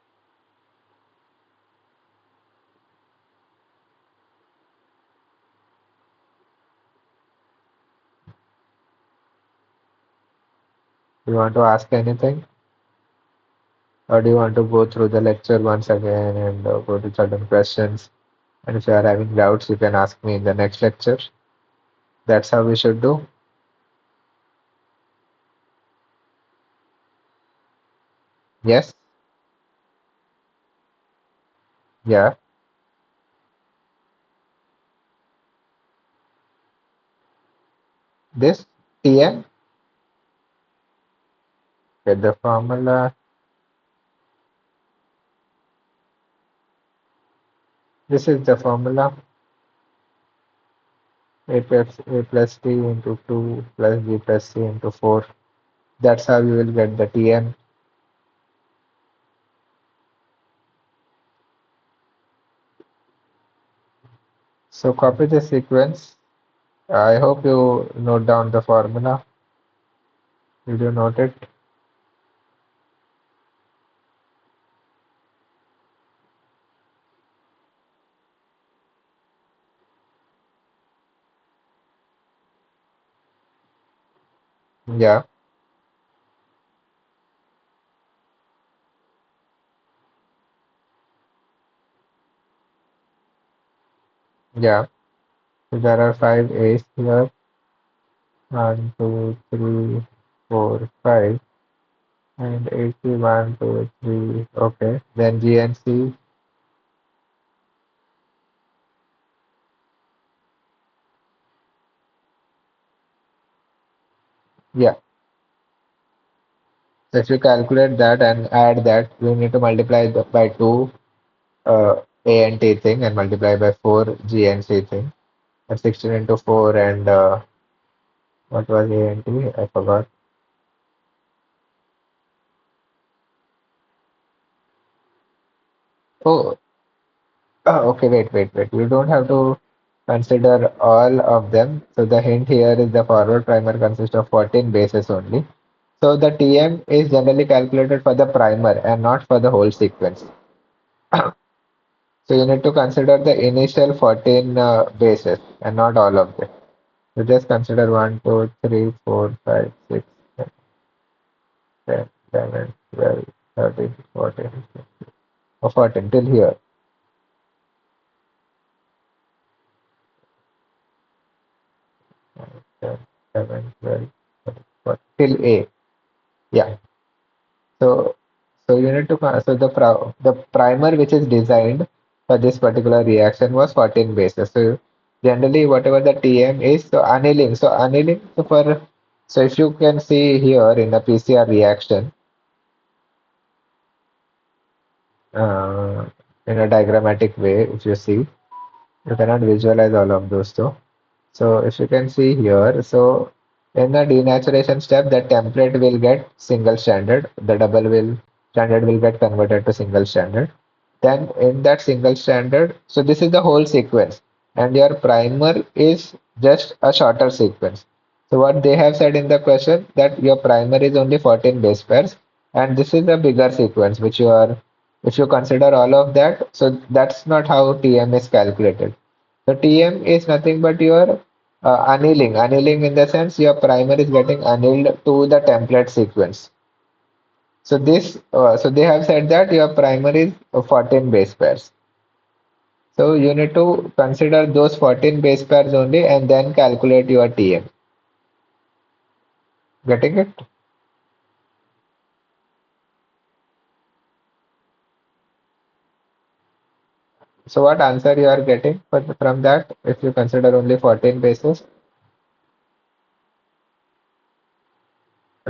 you want to ask anything, or do you want to go through the lecture once again and go to certain questions? And if you are having doubts, you can ask me in the next lecture. That's how we should do. Yes, yeah. This TM, get the formula. This is the formula a plus t into 2 plus b plus c into 4. That's how you will get the Tn. So copy the sequence. I hope you note down the formula. Did you note it? Yeah, yeah. So there are five A's here. One, two, three, four, five. And AC, one, two, three. Okay. Then G and C. Yeah. So if you calculate that and add that, you need to multiply by 2 A and T thing and multiply by 4 G and C thing. And 16 into 4 and what was A and T? I forgot. Oh, okay, wait. You don't have to consider all of them. So the hint here is the forward primer consists of 14 bases only. So the TM is generally calculated for the primer and not for the whole sequence. So you need to consider the initial 14 bases and not all of them. So just consider 1, 2, 3, 4, 5, 6, 10, 11, 12, 13, 14, or 14 till here. 10, 11, 12, 13, 14, till A. Yeah. So, so you need to so the primer which is designed for this particular reaction was 14 bases. So generally whatever the TM is, so annealing so if you can see here in the PCR reaction uh, in a diagrammatic way, if you see, you cannot visualize all of those though. So if you can see here, so in the denaturation step, the template will get single stranded, the double will stranded will get converted to single stranded. Then in that single stranded, so this is the whole sequence, and your primer is just a shorter sequence. So what they have said in the question that your primer is only 14 base pairs, and this is a bigger sequence which you are, if you consider all of that, so that's not how TM is calculated. So TM is nothing but your annealing. Annealing in the sense your primer is getting annealed to the template sequence. So they have said that your primer is 14 base pairs. So you need to consider those 14 base pairs only and then calculate your TM. Getting it? So what answer you are getting from that if you consider only 14 bases?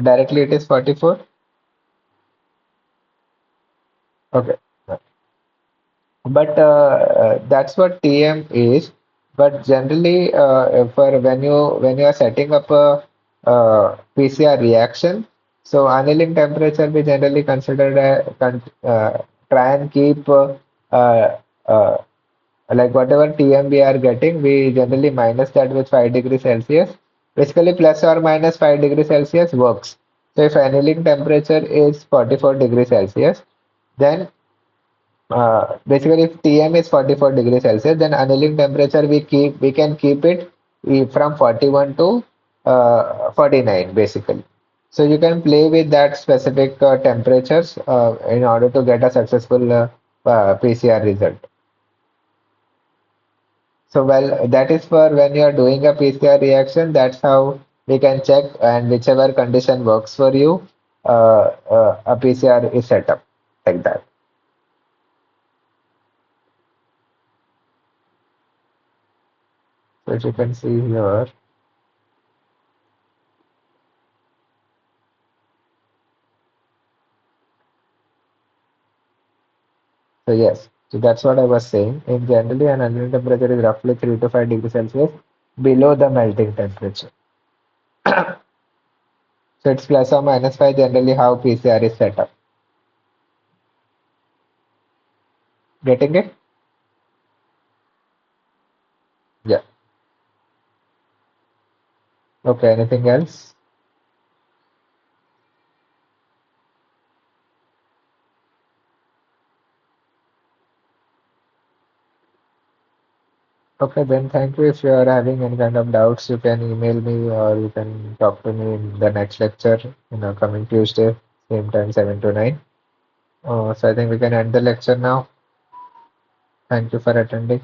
Directly it is 44? Okay. But that's what TM is. But generally, for when you are setting up a PCR reaction, so annealing temperature we generally consider try and keep uh, uh, like whatever TM we are getting, we generally minus that with 5 degrees Celsius. Basically, plus or minus 5 degrees Celsius works. So if annealing temperature is 44 degrees Celsius, then basically, if Tm is 44 degrees Celsius, then annealing temperature we can keep it from 41 to 49 basically. So you can play with that specific temperatures in order to get a successful PCR result. So well, that is for when you are doing a PCR reaction. That's how we can check, and whichever condition works for you, a PCR is set up like that. So as you can see here. So yes, so that's what I was saying. In generally, an ambient temperature is roughly 3 to 5 degrees Celsius below the melting temperature. So it's plus or minus 5 generally how PCR is set up. Getting it? Yeah. Okay, anything else? Okay, then thank you. If you are having any kind of doubts, you can email me or you can talk to me in the next lecture, coming Tuesday, same time, 7 to 9. So I think we can end the lecture now. Thank you for attending.